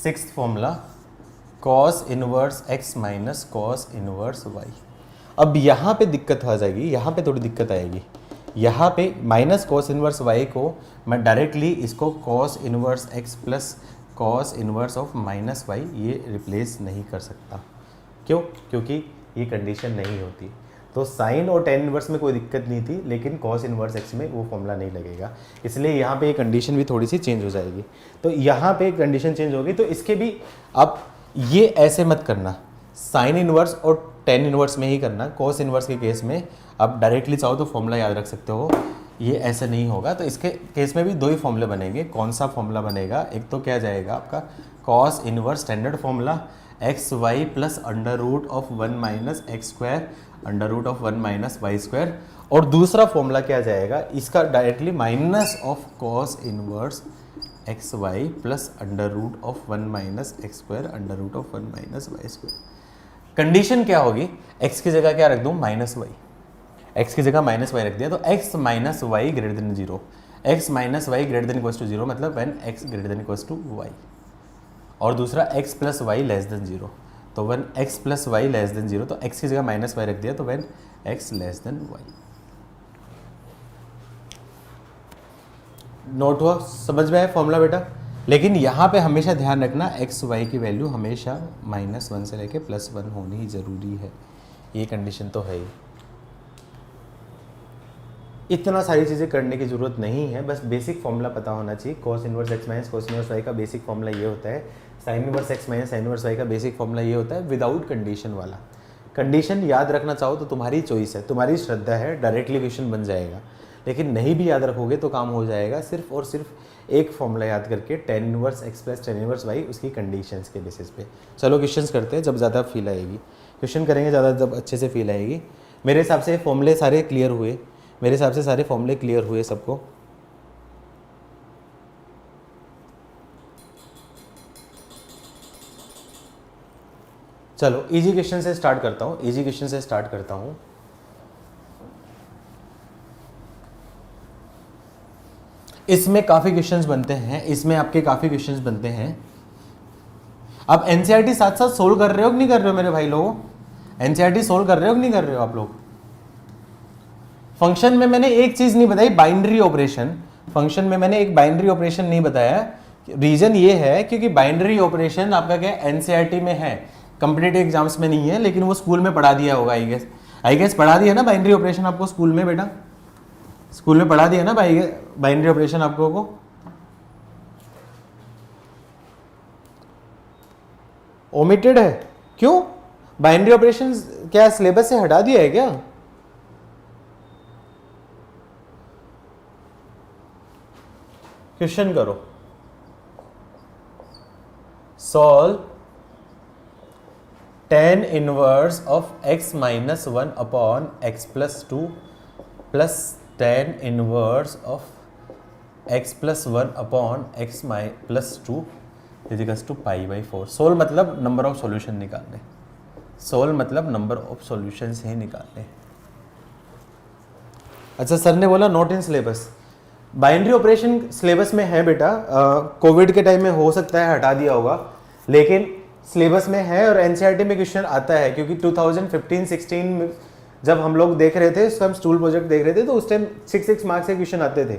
Sixth formula cos inverse x minus cos inverse y। अब यहाँ पे दिक्कत आ जाएगी, यहाँ पे थोड़ी दिक्कत आएगी। यहाँ पे माइनस कॉस इनवर्स y को मैं डायरेक्टली इसको cos inverse x plus cos inverse of minus y ये रिप्लेस नहीं कर सकता। क्यों? क्योंकि ये कंडीशन नहीं होती। तो साइन और टेन इनवर्स में कोई दिक्कत नहीं थी, लेकिन कॉस इनवर्स x में वो फॉर्मूला नहीं लगेगा, इसलिए यहाँ पे ये कंडीशन भी थोड़ी सी चेंज हो जाएगी। तो यहाँ पे कंडीशन चेंज होगी, तो इसके भी आप ये ऐसे मत करना, साइन इनवर्स और टेन इनवर्स में ही करना। कॉस इनवर्स के केस में आप डायरेक्टली चाहो तो फॉर्मूला याद रख सकते हो, ये ऐसे नहीं होगा। तो इसके केस में भी दो ही फॉर्मूले बनेंगे। कौन सा फॉर्मूला बनेगा? एक तो क्या जाएगा आपका cos inverse standard formula x y plus under root of 1 minus x square under root of 1 minus y square, और दूसरा फॉर्मूला क्या जाएगा इसका directly minus of cos inverse x y plus under root of 1 minus x square under root of 1 minus y square. Condition क्या होगी? x की जगह क्या रख दूँ? Minus Y. x की जगह माइनस वाई रख दिया तो x minus y greater than zero, x minus y greater than equals to zero मतलब when x greater than equals to y, और दूसरा x plus y less than zero, तो when x plus y less than zero, तो x की जगह minus y रख दिया तो when x less than y. Note हुआ? समझ में आया फॉर्मूला बेटा? लेकिन यहाँ पे हमेशा ध्यान रखना एक्स वाई की वैल्यू हमेशा -1 से लेके +1 होनी ही ज़रूरी है, ये कंडीशन तो है ही। इतना सारी चीज़ें करने की ज़रूरत नहीं है, बस बेसिक फॉर्मूला पता होना चाहिए। Cos inverse x minus cos inverse y का बेसिक फॉर्मूला ये होता है, sine inverse x minus sine inverse y का बेसिक फॉर्मूला ये होता है विदाउट कंडीशन वाला। कंडीशन याद रखना चाहो तो तुम्हारी चॉइस है, तुम्हारी श्रद्धा है, डायरेक्टली क्वेश्चन बन जाएगा। लेकिन नहीं भी याद रखोगे तो काम हो जाएगा सिर्फ और सिर्फ एक फॉर्मूला याद करके, tan inverse x plus tan inverse y, उसकी कंडीशंस के बेसिस पे। चलो क्वेश्चंस करते हैं, जब ज़्यादा फील आएगी क्वेश्चन करेंगे, ज़्यादा जब अच्छे से फील आएगी। मेरे हिसाब से फॉर्मूले सारे क्लियर हुए, मेरे हिसाब से सारे फॉर्मूले क्लियर हुए सबको। चलो इजी क्वेश्चन से स्टार्ट करता हूँ, इजी क्वेश्चन से स्टार्ट करता हूँ। इसमें काफ़ी क्वेश्चंस बनते हैं, इसमें आपके काफ़ी क्वेश्चंस बनते हैं। अब एनसीईआरटी साथ साथ सोल्व कर रहे हो कि नहीं कर रहे हो मेरे भाई लोगों? एनसीईआरटी सोल्व कर रहे हो कि नहीं कर रहे हो आप लोग? फंक्शन में मैंने एक चीज़ नहीं बताई, बाइनरी ऑपरेशन। फंक्शन में मैंने एक बाइनरी ऑपरेशन नहीं बताया। रीज़न ये है क्योंकि बाइनरी ऑपरेशन आपका क्या एनसीईआरटी में है, कॉम्पिटिटिव एग्जाम्स में नहीं है, लेकिन वो स्कूल में पढ़ा दिया होगा। आई गेस पढ़ा दिया ना बाइनरी ऑपरेशन आपको स्कूल में बेटा? स्कूल में पढ़ा दिया ना बाइनरी ऑपरेशन आपको को? ओमिटेड है क्यों? बाइनरी ऑपरेशन क्या सिलेबस से हटा दिया है क्या? क्वेश्चन करो, solve tan inverse of x minus 1 upon x plus 2 plus tan inverse of x plus 1 upon x plus 2 equals to π/4। Solve मतलब नंबर ऑफ सॉल्यूशन निकालने, सोल्व मतलब नंबर ऑफ सॉल्यूशन ही निकालने। अच्छा सर ने बोला not in syllabus. Binary operation syllabus में है बेटा, कोविड के टाइम में हो सकता है हटा दिया होगा, लेकिन सिलेबस में है और एनसीईआरटी में क्वेश्चन आता है। क्योंकि 2015-16 में जब हम लोग देख रहे थे, उस टाइम स्टूल प्रोजेक्ट देख रहे थे, तो उस टाइम 6 मार्क्स के क्वेश्चन आते थे।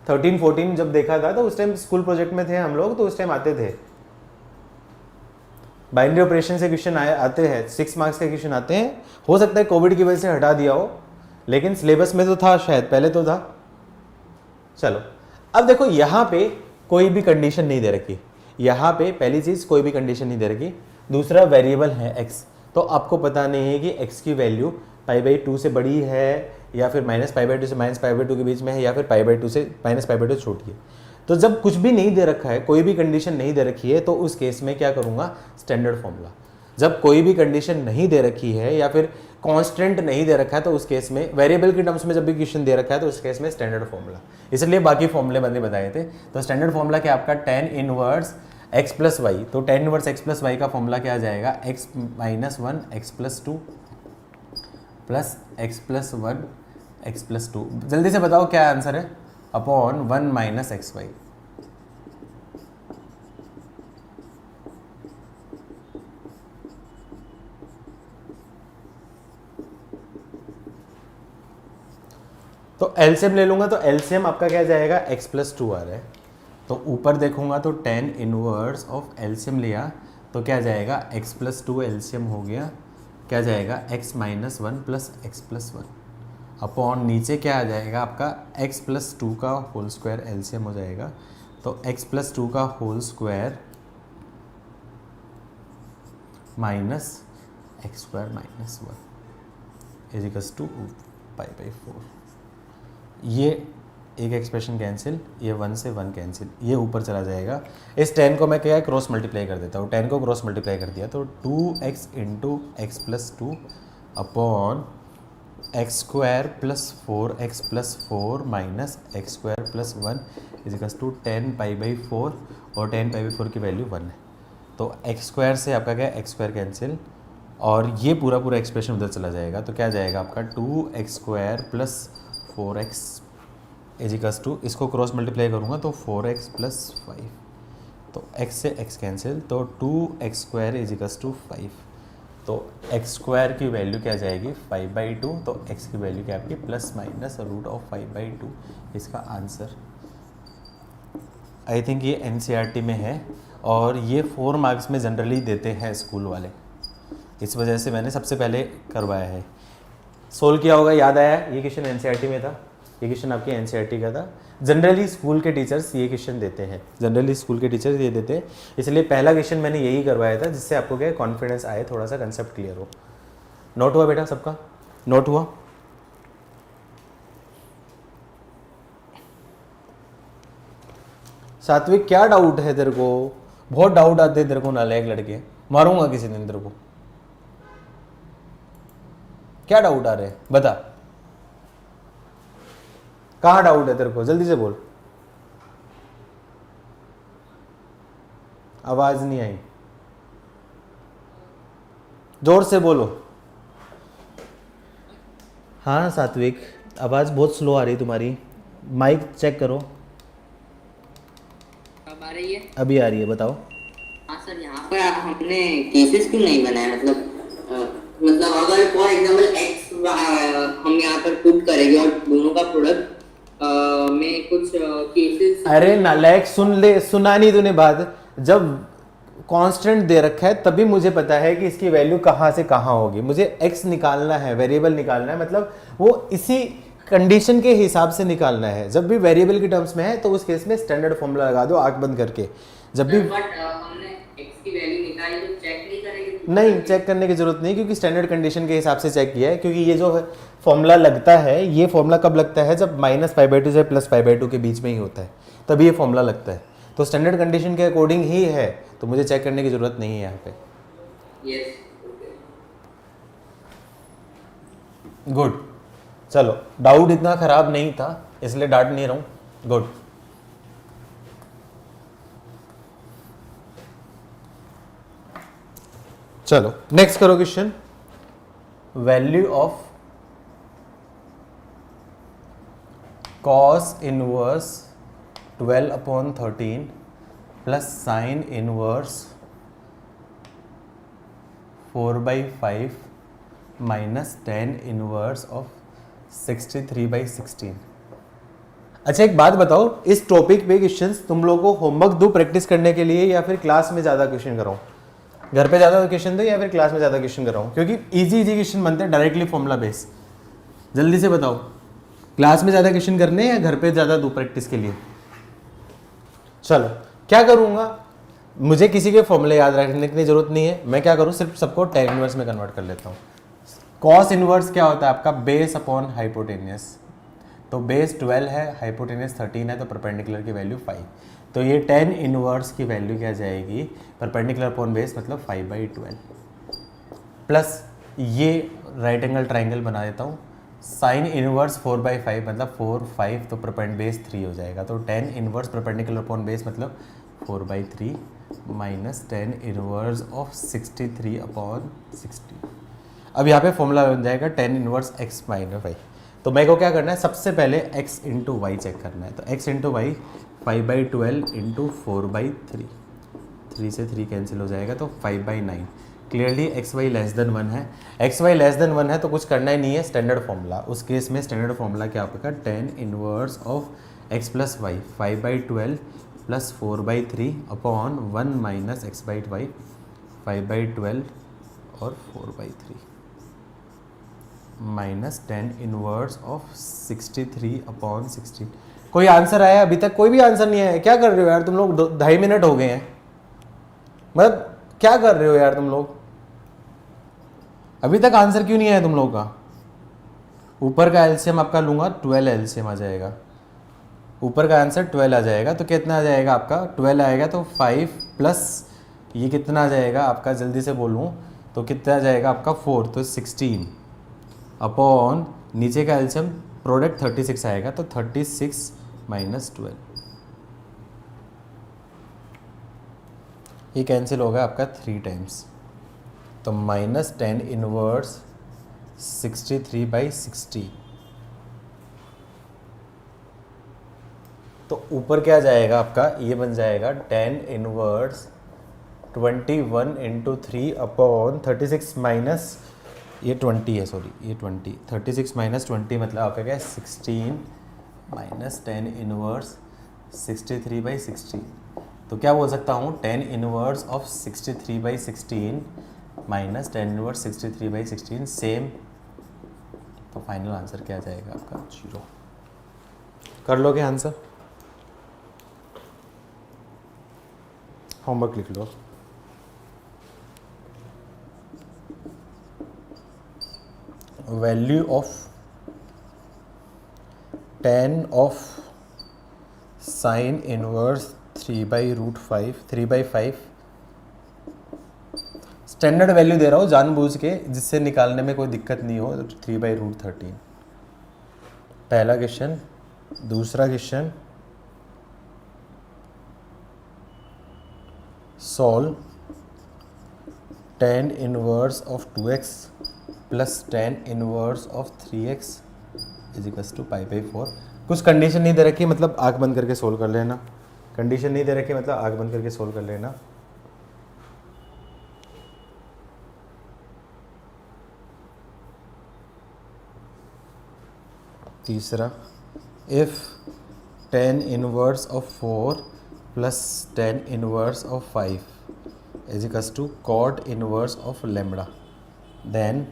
13-14 जब देखा था तो उस टाइम स्कूल प्रोजेक्ट में थे हम लोग, तो उस टाइम आते थे बाइनरी ऑपरेशन से क्वेश्चन आते हैं, 6 मार्क्स के क्वेश्चन आते हैं। हो सकता है कोविड की वजह से हटा दिया हो, लेकिन सिलेबस में तो था, शायद पहले तो था। चलो अब देखो, यहाँ पे कोई भी कंडीशन नहीं दे रखी, यहाँ पे पहली चीज कोई भी कंडीशन नहीं दे रखी। दूसरा वेरिएबल है x, तो आपको पता नहीं है कि x की वैल्यू π/2 से बड़ी है या फिर -π/2 से -π/2 के बीच में है या फिर π/2 से -π/2 छोटी है। तो जब कुछ भी नहीं दे रखा है, कोई भी कंडीशन नहीं दे रखी है, तो उस केस में क्या करूँगा? Standard formula. जब कोई भी कंडीशन नहीं दे रखी है या फिर कांस्टेंट नहीं दे रखा है, तो उस केस में वेरिएबल के टर्म्स में जब भी क्वेश्चन दे रखा है, तो उस केस में स्टैंडर्ड फॉर्मूला। इसलिए बाकी फॉर्मूले मैंने बताए थे। तो स्टैंडर्ड फॉर्मूला क्या आपका? tan inverse x plus y. तो tan inverse x plus y का फॉर्मूला क्या आ जाएगा? x minus 1 x plus 2 plus x plus 1 x plus 2। जल्दी से बताओ क्या आंसर है? Upon 1 minus x y. तो एलसीएम ले लूँगा, तो एलसीएम आपका क्या जाएगा, x प्लस 2 आ रहा है। तो ऊपर देखूंगा तो tan इनवर्स ऑफ एलसीएम लिया तो क्या जाएगा, x प्लस 2 एलसीएम हो गया, क्या जाएगा x minus 1 plus x plus 1 upon नीचे क्या आ जाएगा आपका x प्लस 2 का होल स्क्वायर एलसीएम हो जाएगा। तो x प्लस 2 का whole square minus x square minus 1 is equals to π/4। ये एक एक्सप्रेशन कैंसिल, ये 1 से 1 कैंसिल, ये ऊपर चला जाएगा। इस 10 को मैं क्या क्रॉस मल्टीप्लाई कर देता हूँ, 10 को क्रॉस मल्टीप्लाई कर दिया तो 2x into x plus 2 upon x square plus 4x plus 4 minus x square plus 1 is equals to 10π/4 और 10π/4 की वैल्यू 1 है। तो एक्स स्क्वायर से आपका क्या एक्स स्क्वायर कैंसिल और ये पूरा पूरा एक्सप्रेशन उधर चला जाएगा। तो क्या जाएगा आपका 2x square plus 4x is equals to, इसको क्रॉस मल्टीप्लाई करूँगा तो 4x प्लस 5, तो x से x कैंसिल, तो 2x square is equals to 5। तो x स्क्वायर की वैल्यू क्या जाएगी 5/2, तो x की वैल्यू क्या आपकी प्लस माइनस रूट ऑफ 5/2 इसका आंसर। आई थिंक ये NCERT में है और ये 4 मार्क्स में जनरली देते हैं स्कूल वाले, इस वजह से मैंने सबसे पहले करवाया है। सोल्व किया होगा, याद आया, ये क्वेश्चन NCERT में था, ये क्वेश्चन आपके NCERT का था। जनरली स्कूल के टीचर्स ये क्वेश्चन देते हैं, जनरली स्कूल के टीचर्स ये देते हैं, इसलिए पहला क्वेश्चन मैंने यही करवाया था जिससे आपको क्या कॉन्फिडेंस आए, थोड़ा सा कंसेप्ट क्लियर हो। नोट हुआ बेटा सबका, नोट हुआ? सात्विक क्या डाउट है तेरे को? बहुत डाउट आते हैं तेरे को, नालायक लड़के, मारूंगा किसी दिन तेरे को। क्या डाउट आ रहे हैं बता, कहाँ डाउट है तेरे को, जल्दी से बोल। आवाज नहीं आई, जोर से बोलो। हाँ सात्विक, आवाज बहुत स्लो आ रही तुम्हारी, माइक चेक करो। अब आ रही है? अभी आ रही है, बताओ। हाँ सर, यहाँ पर हमने केसेस क्यों नहीं बनाया, मतलब अगर फॉर एग्जांपल x हम यहाँ पर पुट करेंगे और दोनों का प्रोडक्ट में कुछ केसेस। अरे नालायक, सुन ले, सुना नहीं तूने बात। जब कांस्टेंट दे रखा है तभी मुझे पता है कि इसकी वैल्यू कहाँ से कहाँ होगी। मुझे x निकालना है, वेरिएबल निकालना है, मतलब वो इसी कंडीशन के हिसाब से निकालना है। जब भी वेरिएबल की टर्म्स में है तो उस केस में स्टैंडर्ड फॉर्मूला लगा दो आंख बंद करके। जब भी हमने x की वैल्यू निकाली तो चेक नहीं करेंगे? नहीं, चेक करने की जरूरत नहीं, क्योंकि स्टैंडर्ड कंडीशन के हिसाब से चेक किया है। क्योंकि ये जो फॉर्मूला लगता है, ये फॉर्मूला कब लगता है, जब -π/2 से +π/2 के बीच में ही होता है, तभी ये फॉर्मूला लगता है। तो स्टैंडर्ड कंडीशन के अकॉर्डिंग ही है, तो मुझे चेक करने की जरूरत नहीं है यहाँ पे। यस, गुड, चलो, डाउट इतना खराब नहीं था इसलिए डांट नहीं रहा हूँ। गुड, चलो नेक्स्ट करो question. Value of cos inverse 12/13 plus sine inverse 4/5 minus tan inverse of 63/16। अच्छा एक बात बताओ, इस टॉपिक पे क्वेश्चंस तुम लोगों को होमवर्क दो प्रैक्टिस करने के लिए, या फिर क्लास में ज़्यादा क्वेश्चन कराऊँ? घर पे ज़्यादा क्वेश्चन दो या फिर क्लास में ज़्यादा क्वेश्चन कराऊँ? क्योंकि इजी क्वेश्चन बनते हैं डायरेक्टली फॉर्मूला बेस। जल्दी से बताओ, क्लास में ज़्यादा क्वेश्चन करने या घर पे ज़्यादा दो प्रैक्टिस के लिए? चलो क्या करूँगा, मुझे किसी के फॉर्मूले याद रखने की जरूरत नहीं है। मैं क्या करूँ, सिर्फ सबको tan इनवर्स में कन्वर्ट कर लेता हूँ। cos इनवर्स क्या होता है आपका, बेस अपॉन हाइपोटेनियस। तो बेस 12 है, हाइपोटेनियस 13 है, तो परपेंडिकुलर की वैल्यू 5। तो ये tan इनवर्स की वैल्यू क्या जाएगी, परपेंडिकुलर अपॉन बेस मतलब 5/12 प्लस ये राइट एंगल ट्राइंगल बना देता हूँ, साइन इनवर्स 4/5 मतलब 4 5, तो परपेंड बेस 3 हो जाएगा। तो tan inverse perpendicular upon base मतलब 4/3 माइनस tan इनवर्स ऑफ 63/60। अब यहाँ पे फॉर्मूला बन जाएगा tan inverse x minus y। तो मेरे को क्या करना है, सबसे पहले x इंटू वाई चेक करना है। तो x इंटू वाई 5/12 इंटू 4/3, 3 से 3 कैंसिल हो जाएगा, तो 5/9। Clearly x y less than 1 है, एक्स वाई लेस देन 1 है तो कुछ करना ही नहीं है, स्टैंडर्ड फॉर्मूला। उस केस में स्टैंडर्ड फॉर्मूला क्या आपका, tan inverse of x plus y 5/12 plus 4/3 upon 1 minus x by y 5/12 और 4/3 minus tan inverse of 63 upon 16। कोई आंसर आया? अभी तक कोई भी आंसर नहीं आया। क्या कर रहे हो यार तुम लोग, 2.5 मिनट हो गए हैं, मतलब क्या कर रहे हो यार तुम लोग, अभी तक आंसर क्यों नहीं आया तुम लोगों का? ऊपर का एलसीएम आपका लूंगा 12 एलसीएम आ जाएगा, ऊपर का आंसर 12 आ जाएगा, तो कितना आ जाएगा आपका 12 आएगा, तो 5 प्लस ये कितना आ जाएगा आपका, जल्दी से बोलूँ तो कितना आ जाएगा आपका 4, तो 16 अपॉन नीचे का एलसीएम प्रोडक्ट 36 आएगा, तो 36 माइनस 12, ये कैंसिल होगा आपका 3 टाइम्स, तो माइनस tan इनवर्स 63/60, तो ऊपर क्या जाएगा आपका, ये बन जाएगा tan inverse 21 into 3 upon 36 minus ये 20 है, सॉरी ये 20, 36 माइनस 20 मतलब आपका क्या है 16 माइनस tan इनवर्स 63/16, तो क्या बोल सकता हूँ tan inverse of 63/16 minus tan inverse 63/16 same, तो फाइनल आंसर क्या जाएगा आपका 0। कर लोगे आंसर? होमवर्क लिख लो। वैल्यू ऑफ tan ऑफ साइन इनवर्स 3/5 स्टैंडर्ड वैल्यू दे रहा हूँ जानबूझ के, जिससे निकालने में कोई दिक्कत नहीं हो, 3/√13। पहला क्वेश्चन। दूसरा question, solve tan inverse of 2x plus tan inverse of 3x is equals to π/4। कुछ कंडीशन नहीं दे रखी, मतलब आँख बंद करके सोल्व कर लेना, कंडीशन नहीं दे रखी मतलब आँख बंद करके सोल्व कर लेना। तीसरा, if tan inverse of 4 plus tan inverse of 5 is equals to cot inverse of lambda, then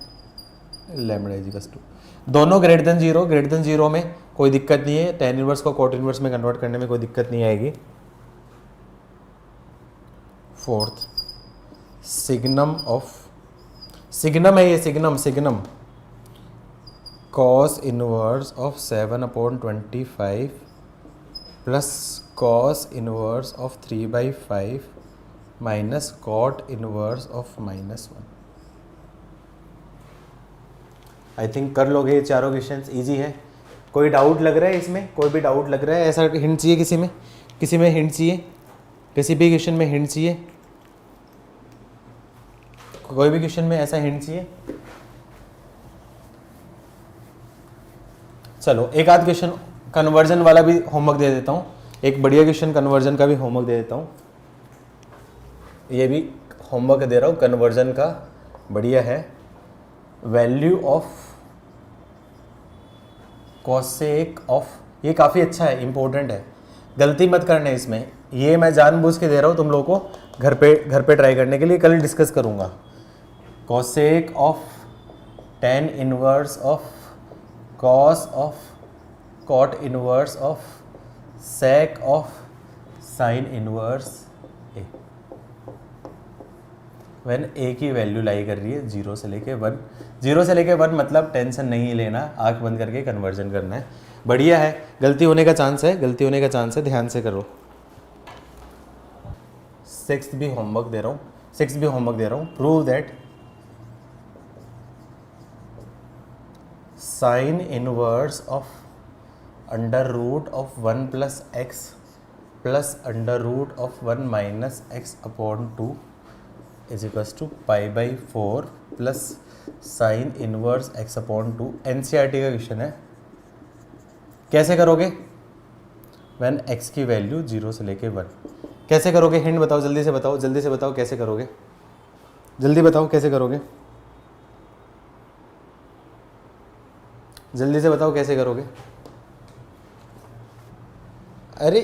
lambda is equals to, दोनों ग्रेटर देन जीरो में कोई दिक्कत नहीं है, tan इनवर्स को cot इनवर्स में कन्वर्ट करने में कोई दिक्कत नहीं आएगी। फोर्थ, सिग्नम है ये, signum cos inverse of 7/25 plus cos inverse of 3/5 minus cot inverse of -1। I think कर लोगे ये चारों क्वेश्चंस, इजी है। कोई डाउट लग रहा है इसमें? कोई भी डाउट लग रहा है? ऐसा हिंट चाहिए किसी में? किसी में हिंट चाहिए? किसी भी क्वेश्चन में हिंट चाहिए? कोई भी क्वेश्चन में ऐसा हिंट चाहिए? चलो एक आध क्वेश्चन कन्वर्जन वाला भी होमवर्क दे देता हूँ, एक बढ़िया क्वेश्चन कन्वर्जन का भी होमवर्क दे देता हूँ। ये भी होमवर्क दे रहा हूँ कन्वर्जन का, बढ़िया है। वैल्यू ऑफ कोसेक ऑफ, ये काफ़ी अच्छा है, इंपॉर्टेंट है, गलती मत करना इसमें, ये मैं जानबूझ के दे रहा हूँ तुम लोगों को घर पे ट्राई करने के लिए, कल डिस्कस करूँगा। Cosec of tan inverse of cos of cot inverse of sec of sin inverse a, when a की वैल्यू लाई कर रही है 0 से लेके 1, 0 से लेके 1 मतलब टेंशन नहीं लेना, आंख बंद करके कन्वर्जन करना है। बढ़िया है, गलती होने का चांस है, ध्यान से करो। सिक्स्थ भी होमवर्क दे रहा हूँ, prove that sine inverse of under root of 1 plus x plus under root of 1 minus x upon 2 is equals to π/4 plus sine inverse x upon 2। NCERT का क्वेश्चन है। कैसे करोगे? व्हेन एक्स की value 0 से लेके 1। कैसे करोगे? हिंट बताओ, जल्दी से बताओ कैसे करोगे। जल्दी बताओ कैसे करोगे, जल्दी से बताओ कैसे करोगे। अरे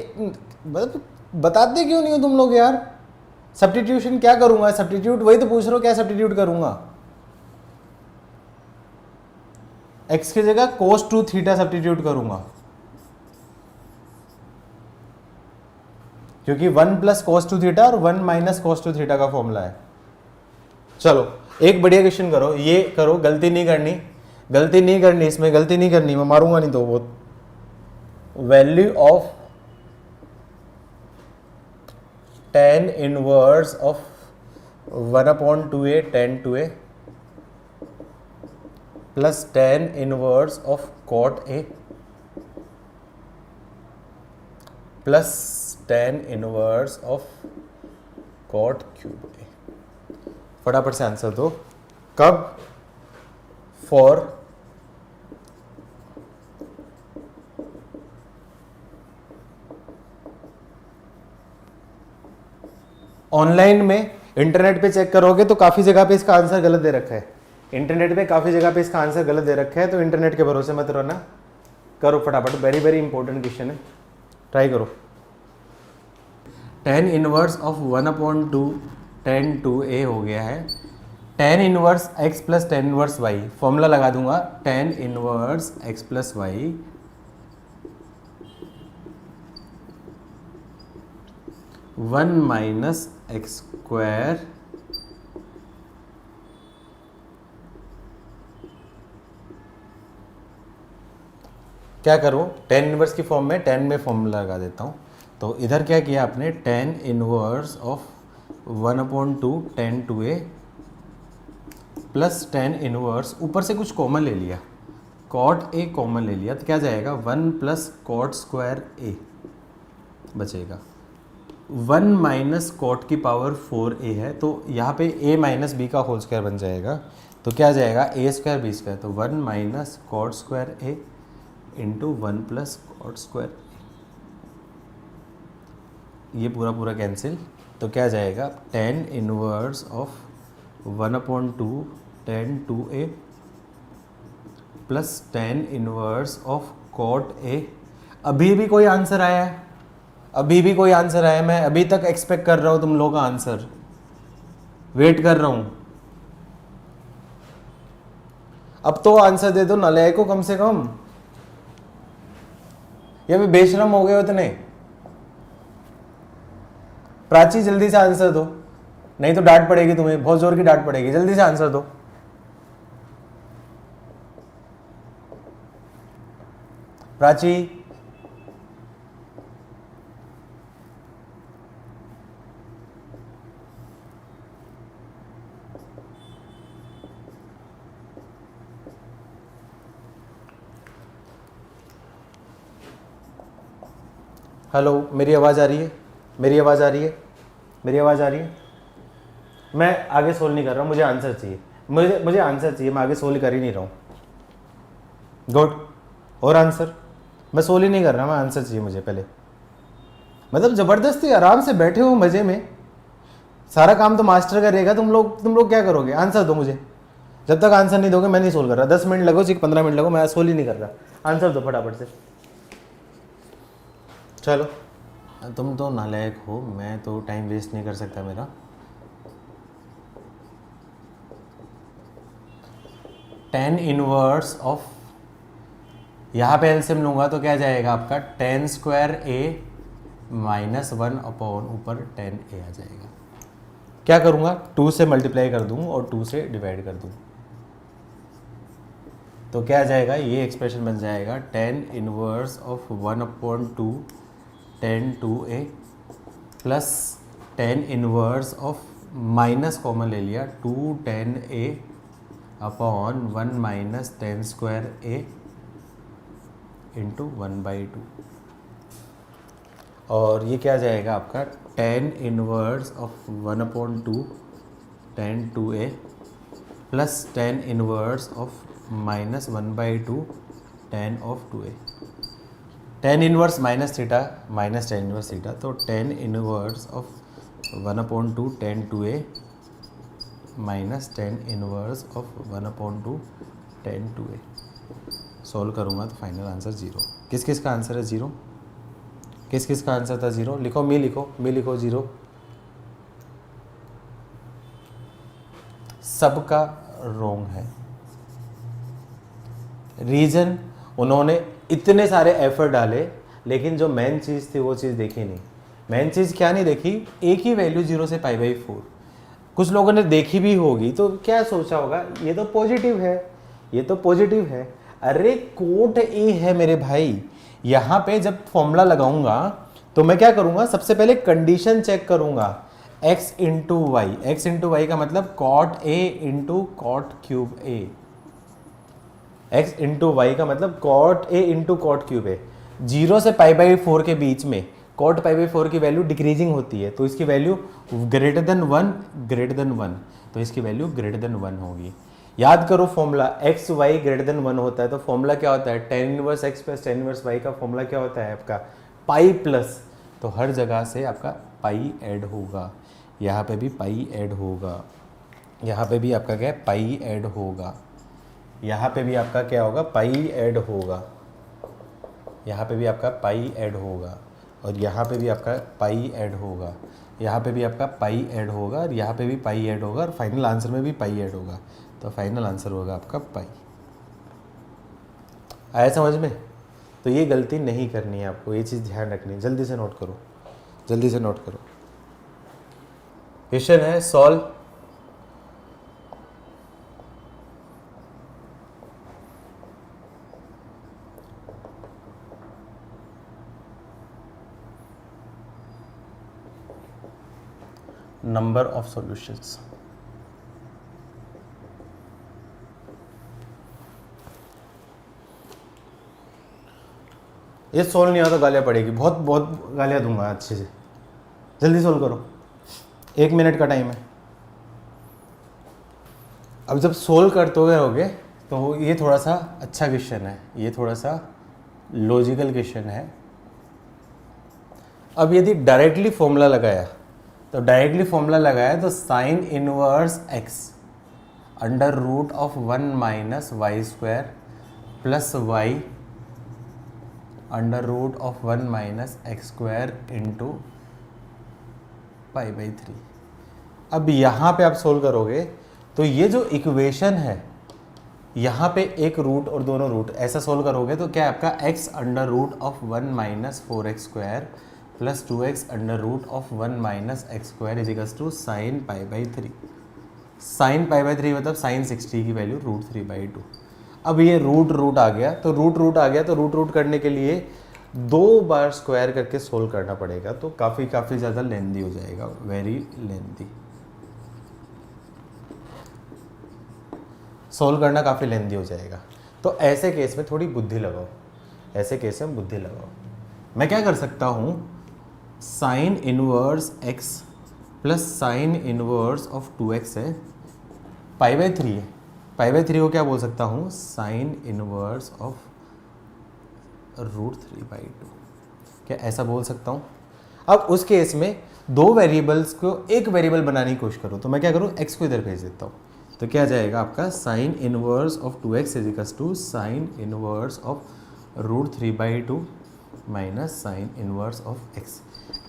बताते क्यों नहीं हो तुम लोग यार। सब्स्टिट्यूशन क्या करूंगा, सब्स्टिट्यूट वही तो पूछ रहा हूँ, क्या सब्स्टिट्यूट करूंगा। x की जगह cos 2 थीटा सब्स्टिट्यूट करूंगा, क्योंकि 1 प्लस cos 2 थीटा और 1 माइनस cos 2 थीटा का फॉर्मूला है। चलो एक बढ़िया क्वेश्चन करो, ये करो, गलती नहीं करनी, गलती नहीं करनी, इसमें गलती नहीं करनी, मैं मारूंगा नहीं तो वो। Value of tan inverse of 1/2a tan 2a plus tan inverse of cot a plus tan inverse of cot cube a। फटाफट से आंसर दो। कब? फॉर ऑनलाइन में, इंटरनेट पे चेक करोगे तो काफ़ी जगह पे इसका आंसर गलत दे रखा है। इंटरनेट पे काफ़ी जगह पे इसका आंसर गलत दे रखा है, तो इंटरनेट के भरोसे मत रहना, करो फटाफट, वेरी वेरी इंपॉर्टेंट क्वेश्चन है, ट्राई करो। tan inverse of 1/2 tan 2a हो गया है। tan inverse x plus tan inverse y, formula लगा दूंगा, tan inverse x plus y 1 minus x square क्या करूं, tan इनवर्स की फॉर्म में tan में फॉर्मूला लगा देता हूं। तो इधर क्या किया आपने, tan inverse of 1/2 tan 2a plus tan inverse, ऊपर से कुछ कॉमन ले लिया, cot a कॉमन ले लिया, तो क्या जाएगा 1 प्लस cot स्क्वायर a बचेगा। 1 माइनस कॉट की पावर 4a है, तो यहाँ पे a माइनस बी का होल स्क्वायर बन जाएगा, तो क्या जाएगा a स्क्वायर बी स्क्वायर, तो 1 minus cot square a into 1 plus cot square a, ये पूरा पूरा कैंसिल, तो क्या जाएगा tan inverse of 1/2 tan 2a plus tan inverse of cot a। अभी भी कोई आंसर आया है, अभी भी कोई आंसर आया, मैं अभी तक एक्सपेक्ट कर रहा हूं तुम लोगों का आंसर, वेट कर रहा हूं। अब तो आंसर दे दो नालायक को कम से कम, या भी बेशरम हो गए हो इतने। प्राची जल्दी से आंसर दो, नहीं तो डांट पड़ेगी तुम्हें, बहुत जोर की डांट पड़ेगी, जल्दी से आंसर दो। प्राची हेलो, मेरी आवाज़ आ रही है, मेरी आवाज़ आ रही है, मेरी आवाज़ आ रही है। मैं आगे सोल्व नहीं कर रहा हूँ, मुझे आंसर चाहिए, मुझे आंसर चाहिए, मैं आगे सोल्व कर ही नहीं रहा हूँ। गुड, और आंसर, मैं सोल्व ही नहीं कर रहा, मैं आंसर चाहिए मुझे पहले। मतलब ज़बरदस्ती आराम से बैठे हो मज़े में, सारा काम तो मास्टर करेगा, तुम लोग क्या करोगे, आंसर दो मुझे। जब तक आंसर नहीं दोगे मैं नहीं सोल्व कर रहा, 10 मिनट लगो चाहे 15 मिनट लगो, मैं सोल्व ही नहीं कर रहा, आंसर दो फटाफट से। चलो, तुम तो नालायक हो, मैं तो टाइम वेस्ट नहीं कर सकता मेरा। tan इनवर्स ऑफ, यहाँ पे एलसीएम लूँगा तो क्या जाएगा आपका tan square a minus 1 upon ऊपर tan a आ जाएगा। क्या करूँगा, 2 से मल्टीप्लाई कर दूँ और 2 से डिवाइड कर दूँ, तो क्या आ जाएगा, ये एक्सप्रेशन बन जाएगा tan inverse of 1/2 tan 2a plus tan inverse of, minus common ले लिया, 2 tan a upon 1 minus tan square a into 1/2, और ये क्या जाएगा आपका tan inverse of 1/2 tan 2a plus tan inverse of minus 1/2 tan of 2a। tan inverse minus theta minus tan inverse theta, तो tan inverse of 1/2 tan 2a minus tan inverse of 1/2 10 2a। Solve करूँगा तो final answer 0। किस किस का answer है 0? किस किस का आंसर था 0? लिखो, मी लिखो 0। सबका रॉन्ग है। रीज़न, उन्होंने इतने सारे एफर्ट डाले लेकिन जो मेन चीज़ थी वो चीज़ देखी नहीं। मेन चीज़ क्या नहीं देखी? एक ही वैल्यू 0 से π/4। कुछ लोगों ने देखी भी होगी तो क्या सोचा होगा, ये तो पॉजिटिव है, ये तो पॉजिटिव है। अरे कोट ए है मेरे भाई। यहाँ पे जब फॉर्मूला लगाऊंगा तो मैं क्या करूँगा, सबसे पहले कंडीशन चेक करूँगा, x into y. X into y का मतलब cot a into cot cube a. x into y का मतलब cot a into cot cube a. 0 से π/4 के बीच में कॉट π/4 की वैल्यू डिक्रीजिंग होती है, तो इसकी वैल्यू ग्रेटर देन 1, तो इसकी वैल्यू ग्रेटर देन 1 होगी। याद करो formula, x y greater than 1 होता है तो फॉर्मूला क्या होता है, tan inverse x plus tan inverse y का फॉर्मूला क्या होता है आपका पाई प्लस। तो हर जगह से आपका पाई ऐड होगा, यहाँ पे भी पाई ऐड होगा, यहाँ पे भी आपका क्या है पाई ऐड होगा, यहाँ पे भी आपका क्या होगा पाई ऐड होगा, यहाँ पे भी आपका पाई ऐड होगा, और यहाँ पे भी आपका पाई ऐड होगा, यहाँ पे भी आपका पाई ऐड होगा, और यहाँ पे भी पाई ऐड होगा, और फाइनल आंसर में भी पाई ऐड होगा। तो फाइनल आंसर होगा आपका पाई। आया समझ में? तो ये गलती नहीं करनी है आपको, ये चीज़ ध्यान रखनी है। जल्दी से नोट करो, जल्दी से नोट करो। क्वेश्चन है सॉल्व number of solutions। ये सोल्व नहीं हुआ तो गालियाँ पड़ेगी, बहुत बहुत गालियाँ दूंगा अच्छे से। जल्दी सोल्व करो, 1 मिनट का टाइम है। अब जब सोल्व करते रहोगे तो ये थोड़ा सा अच्छा क्वेश्चन है, ये थोड़ा सा लॉजिकल क्वेश्चन है। अब यदि डायरेक्टली फॉर्मूला लगाया तो sine inverse x under root of 1 minus y square plus y under root of 1 minus x square into π/3। अब यहाँ पे आप सोल्व करोगे तो ये जो इक्वेशन है, यहाँ पे एक रूट और दोनों रूट, ऐसा सोल्व करोगे तो क्या आपका x under root of 1 minus 4x square plus 2x under root of 1 minus x square equals to sine π/3। Sine π/3 मतलब साइन 60 की वैल्यू √3/2। अब ये रूट आ गया तो रूट करने के लिए 2 बार स्क्वायर करके सोल्व करना पड़ेगा, तो काफ़ी ज़्यादा लेंदी हो जाएगा, वेरी लेंदी। सोल्व करना काफ़ी लेंदी हो जाएगा। तो ऐसे केस में थोड़ी बुद्धि लगाओ, मैं क्या कर सकता हूँ, sine inverse x plus sine inverse of 2x है, π/3 है, π/3 को क्या बोल सकता हूँ, साइन इनवर्स ऑफ √3/2। क्या ऐसा बोल सकता हूँ? अब उस केस में 2 वेरिएबल्स को एक वेरिएबल बनाने की कोशिश करो, तो मैं क्या करूँ, x को इधर भेज देता हूँ। तो क्या जाएगा आपका sine inverse of 2x equals to sine inverse of √3/2 minus sine inverse of x।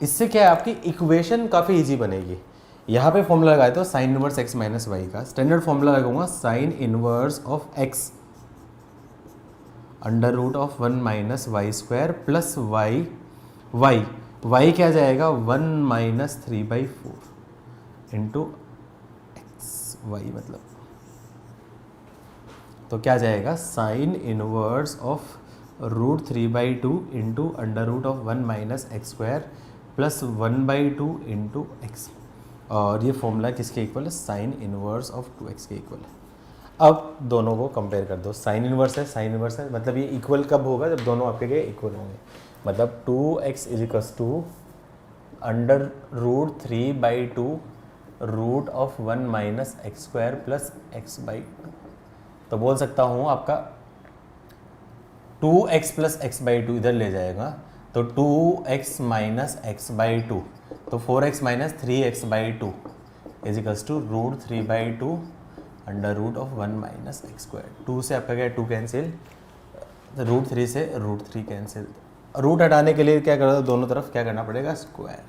इससे क्या है, आपकी इक्वेशन काफ़ी इजी बनेगी। यहाँ पे फॉर्मूला लगाए तो sine inverse x minus y का स्टैंडर्ड फॉर्मूला लगाऊंगा, sine inverse of x under root of 1 minus y square plus y क्या जाएगा 1 माइनस 3/4 इंटू एक्स वाई मतलब, तो क्या जाएगा sine inverse of √3/2 into under root of 1 minus x square plus 1/2 into x. और ये formula किसके इक्वल है, साइन इनवर्स ऑफ 2x के इक्वल है। अब दोनों को कंपेयर कर दो, साइन इनवर्स है मतलब ये इक्वल कब होगा, जब दोनों आपके के इक्वल होंगे। मतलब 2x equals to under root 3/2 root of 1 minus x square plus x/2। तो बोल सकता हूँ आपका 2x प्लस x/2 इधर ले जाएगा तो 2x माइनस x/2, तो 4x minus 3x/2 equals to √3/2 under root of 1 minus x square. 2 से आपका क्या 2 कैंसिल, √3 से √3 कैंसिल। रूट हटाने के लिए क्या करो, दोनों तरफ क्या करना पड़ेगा, स्क्वायर।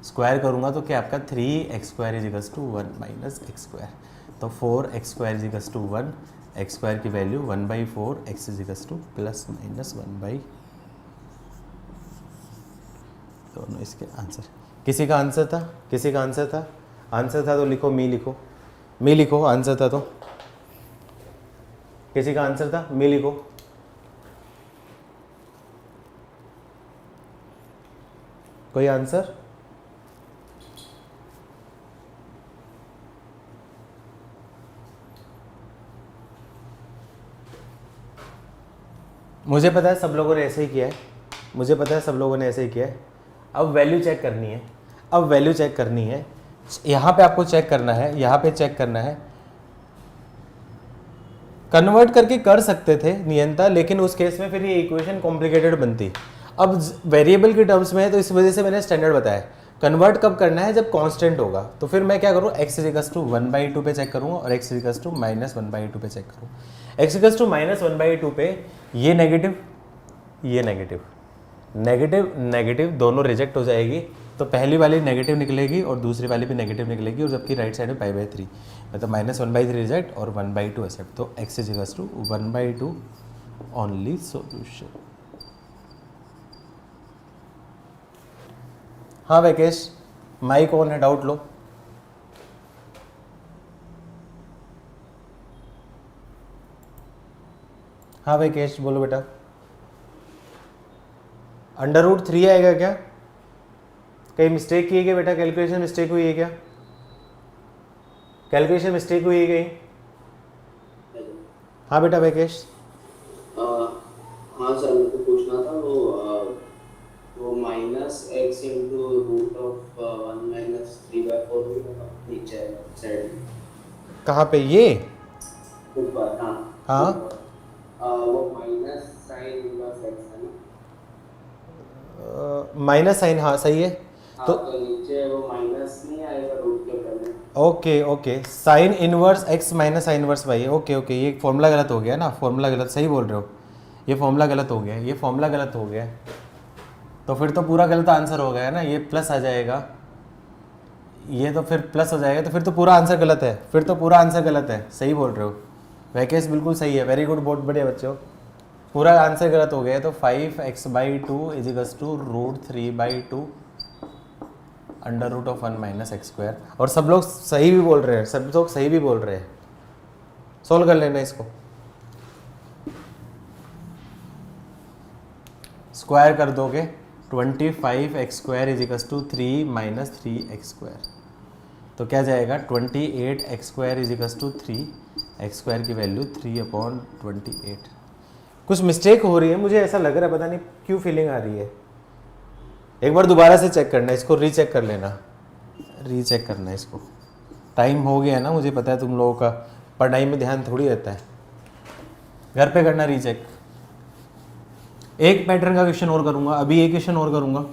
स्क्वायर करूँगा तो क्या आपका 3x² equals to 1 minus x square. तो 4x² equals to 1, x square की value 1/4, x equals to plus minus 1/, दोनों इसके आंसर। किसी का आंसर था, किसी का आंसर था, आंसर था तो लिखो, मी लिखो, मी लिखो, आंसर था तो। किसी का आंसर था, मी लिखो। कोई आंसर? मुझे पता है सब लोगों ने ऐसे ही किया है, मुझे पता है सब लोगों ने ऐसे ही किया है। अब वैल्यू चेक करनी है, अब वैल्यू चेक करनी है। यहाँ पे आपको चेक करना है, यहाँ पे चेक करना है। कन्वर्ट करके कर सकते थे नियंता, लेकिन उस केस में फिर ये इक्वेशन कॉम्प्लिकेटेड बनती। अब वेरिएबल की टर्म्स में है तो इस वजह से मैंने स्टैंडर्ड बताया। कन्वर्ट कब करना है, जब कांस्टेंट होगा। तो फिर मैं क्या करूँ, x इक्वल्स टू 1/2 पे चेक करूँगा और x इक्वल्स टू -1/2 पे चेक करूँ। x इक्वल्स टू -1/2 पे ये नेगेटिव, ये नेगेटिव, नेगेटिव नेगेटिव दोनों रिजेक्ट हो जाएगी। तो पहली वाली नेगेटिव निकलेगी और दूसरी वाली भी नेगेटिव निकलेगी, और जबकि राइट साइड में π/3, मतलब -1/3 रिजेक्ट और 1/2 एक्सेप्ट। तो x equals to 1/2 only solution. हाँ वैकेश, माइक ऑन है, डाउट लो। हाँ वैकेश बोलो बेटा। √3 आएगा क्या? कहीं मिस्टेक की है क्या बेटा? कैलकुलेशन मिस्टेक हुई है क्या? कैलकुलेशन मिस्टेक हुई है कहीं? हाँ बेटा वैकेश। हाँ सर, मुझे पूछना था वो -x into root of 1 minus 3/4 भी नीचे है साइड में। कहाँ पे ये? ऊपर, हाँ हाँ वो माइनस साइन इनवर्स x है ना? माइनस साइन, हाँ सही है। तो नीचे वो माइनस नहीं आएगा रूट के पहले? Okay okay, sign inverse x minus sine inverse y। Okay okay, ये फॉर्मूला गलत हो गया ना, फॉर्मूला गलत, सही बोल रहे हो, ये फॉर्मूला गलत हो गया, ये फॉर्मूला गलत हो गया। तो फिर तो पूरा गलत आंसर हो गया ना, ये प्लस आ जाएगा, ये तो फिर प्लस हो जाएगा, तो फिर तो पूरा आंसर गलत है, फिर तो पूरा आंसर गलत है। सही बोल रहे हो वैकेश, बिल्कुल सही है, वेरी गुड, बहुत बढ़िया बच्चे हो। पूरा आंसर गलत हो गया है। तो 5x/2 equals to √3/2 under root of 1 minus x square. और सब लोग सही भी बोल रहे हैं, सब लोग सही भी बोल रहे हैं। सोल्व कर लेना इसको, स्क्वायर कर दोगे 25x² equals to 3 minus 3x²। तो क्या जाएगा 28x² इजिकल्स टू 3, x² की वैल्यू 3/28। कुछ मिस्टेक हो रही है, मुझे ऐसा लग रहा है, पता नहीं क्यों फीलिंग आ रही है। एक बार दोबारा से चेक करना, इसको रीचेक कर लेना, रीचेक करना इसको। टाइम हो गया है ना, मुझे पता है तुम लोगों का पढ़ाई में ध्यान थोड़ी रहता है। घर पे करना रीचेक। एक पैटर्न का क्वेश्चन और करूंगा, अभी एक क्वेश्चन और करूंगा।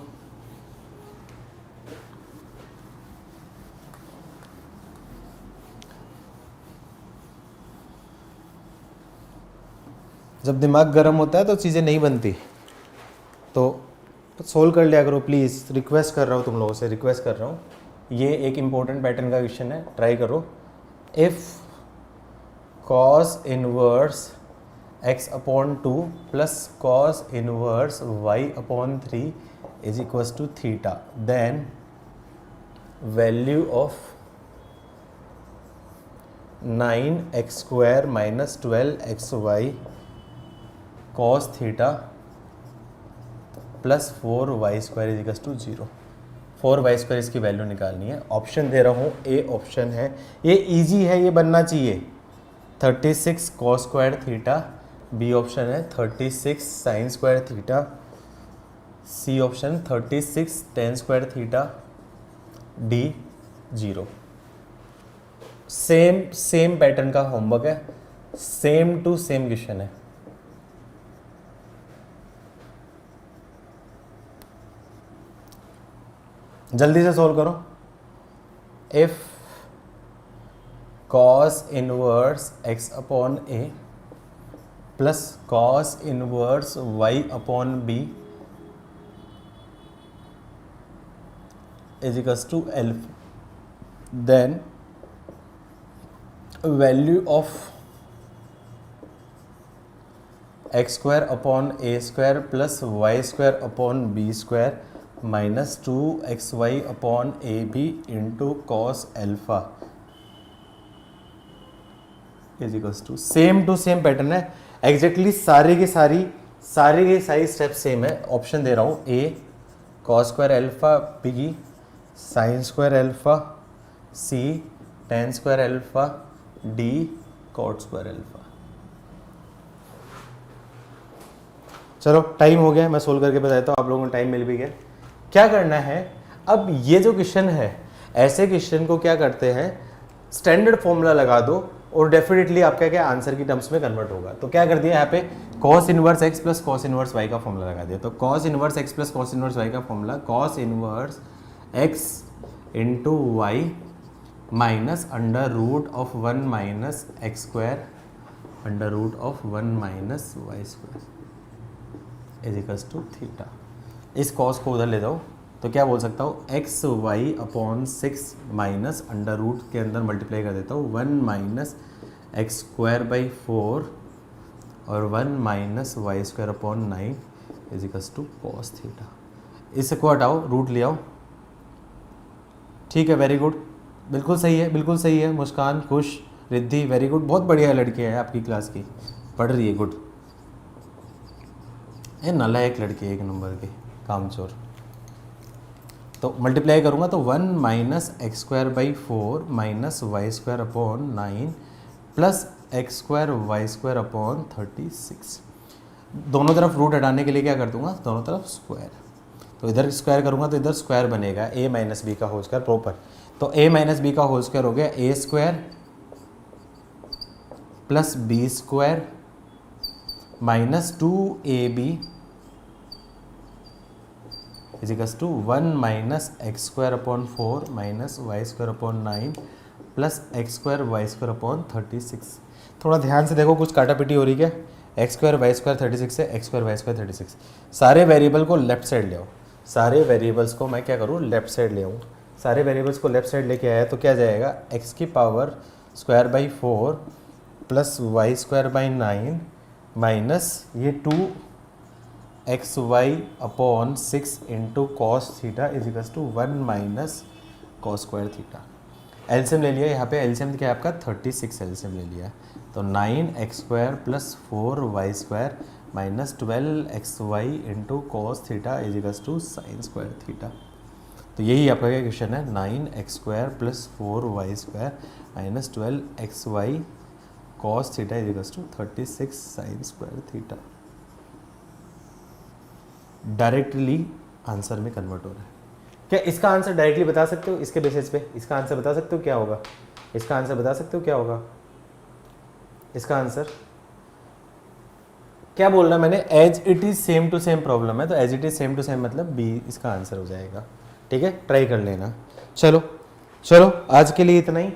जब दिमाग गर्म होता है तो चीज़ें नहीं बनती, तो सोल्व कर लिया करो प्लीज़, रिक्वेस्ट कर रहा हूँ तुम लोगों से, रिक्वेस्ट कर रहा हूँ। ये एक इम्पोर्टेंट पैटर्न का क्वेश्चन है, ट्राई करो। If cos inverse x/2 plus cos inverse y/3 is equals to theta, then value of 9x² minus 12xy cos theta plus 4y² is equals to 0। 4y² इसकी value निकालनी है। Option दे रहा हूँ, A option है, ये easy है, ये बनना चाहिए। 36 cos² थीटा, बी ऑप्शन है 36 sin² theta, C option 36 tan² theta, D 0। Same pattern का होमवर्क है, सेम टू सेम क्वेश्चन है। जल्दी से सोल्व करो। If cos inverse x upon a plus cos inverse y upon b is equals to alpha. Then value of x square upon a square plus y square upon b square minus 2xy upon a b into cos alpha is equals to. Same to same pattern है exactly. सारे के सारी step same है. Option दे रहा हूँ A cos square alpha, B sine square alpha, C tan square alpha, D cot square alpha. चलो time हो गया, मैं सोल्व करके बताता हूँ. आप लोगों को टाइम मिल भी गया. क्या करना है अब, ये जो क्वेश्चन है ऐसे क्वेश्चन को क्या करते हैं, स्टैंडर्ड फॉर्मूला लगा दो और डेफिनेटली आपका क्या आंसर की टर्म्स में कन्वर्ट होगा. तो क्या कर दिया यहाँ पे, cos inverse x plus cos inverse y का फॉर्मूला लगा दिया. तो cos inverse x plus cos inverse y का formula cos inverse x into y minus under root of 1 minus x square under root of 1 minus y square is equals to theta. इस cos को उधर ले जाओ तो क्या बोल सकता हूँ, x y upon 6 minus under root के अंदर मल्टीप्लाई कर देता हूँ 1 माइनस एक्स स्क्वायर बाई 4 और 1 minus y square upon 9 is equals to cos theta. इसको हटाओ, रूट ले आओ. ठीक है, वेरी गुड, बिल्कुल सही है, बिल्कुल सही है. मुस्कान, खुश, रिद्धि, वेरी गुड, बहुत बढ़िया लड़की है आपकी क्लास की, पढ़ रही है, गुड. ये नालायक लड़की है, एक नंबर की कामचोर. तो मल्टीप्लाई करूँगा तो 1 minus x square by 4 minus y square upon 9 plus x square y square upon 36. दोनों तरफ रूट हटाने के लिए क्या कर दूंगा, दोनों तरफ स्क्वायर. तो इधर स्क्वायर करूँगा तो इधर स्क्वायर बनेगा ए माइनस बी का होल स्क्वायर प्रॉपर. तो ए माइनस बी का होल स्क्वायर हो गया a square plus b square minus 2ab is equals to 1 minus x square upon 4 minus y square upon 9 plus x square y square upon 36. थोड़ा ध्यान से देखो, कुछ काटापिटी हो रही है. एक्स स्क्वायर वाई स्क्वायर 36 है, एक्स स्क्वायर वाई स्क्वायर 36. सारे वेरिएबल को लेफ्ट साइड ले आओ. सारे वेरिएबल्स को मैं क्या करूँ, लेफ्ट साइड ले आऊँ. सारे वेरिएबल्स को लेफ्ट साइड लेके आया तो क्या जाएगा, एक्स की power square by 4 plus y square by 9 minus ये 2 x y upon 6 into cos theta is equals to 1 minus cos square theta. LCM ले लिया, यहाँ पे एलसीएम क्या है आपका 36 एलसीएम ले लिया. तो 9 x square plus 4 y square minus 12 x y into cos theta is equals to sine square theta. तो यही आपका क्या क्वेश्चन है, 9 x square plus 4 y square minus 12 x y cos theta is equals to 36 sine square theta. Directly answer में convert हो रहा है. क्या इसका आंसर डायरेक्टली बता सकते हो, इसके बेसिस पे इसका आंसर बता सकते हो क्या होगा, इसका आंसर बता सकते हो क्या होगा, इसका आंसर क्या बोलना मैंने, as it is same to same problem है. तो as it is same to same मतलब बी इसका आंसर हो जाएगा. ठीक है, ट्राई कर लेना. चलो चलो आज के लिए इतना ही.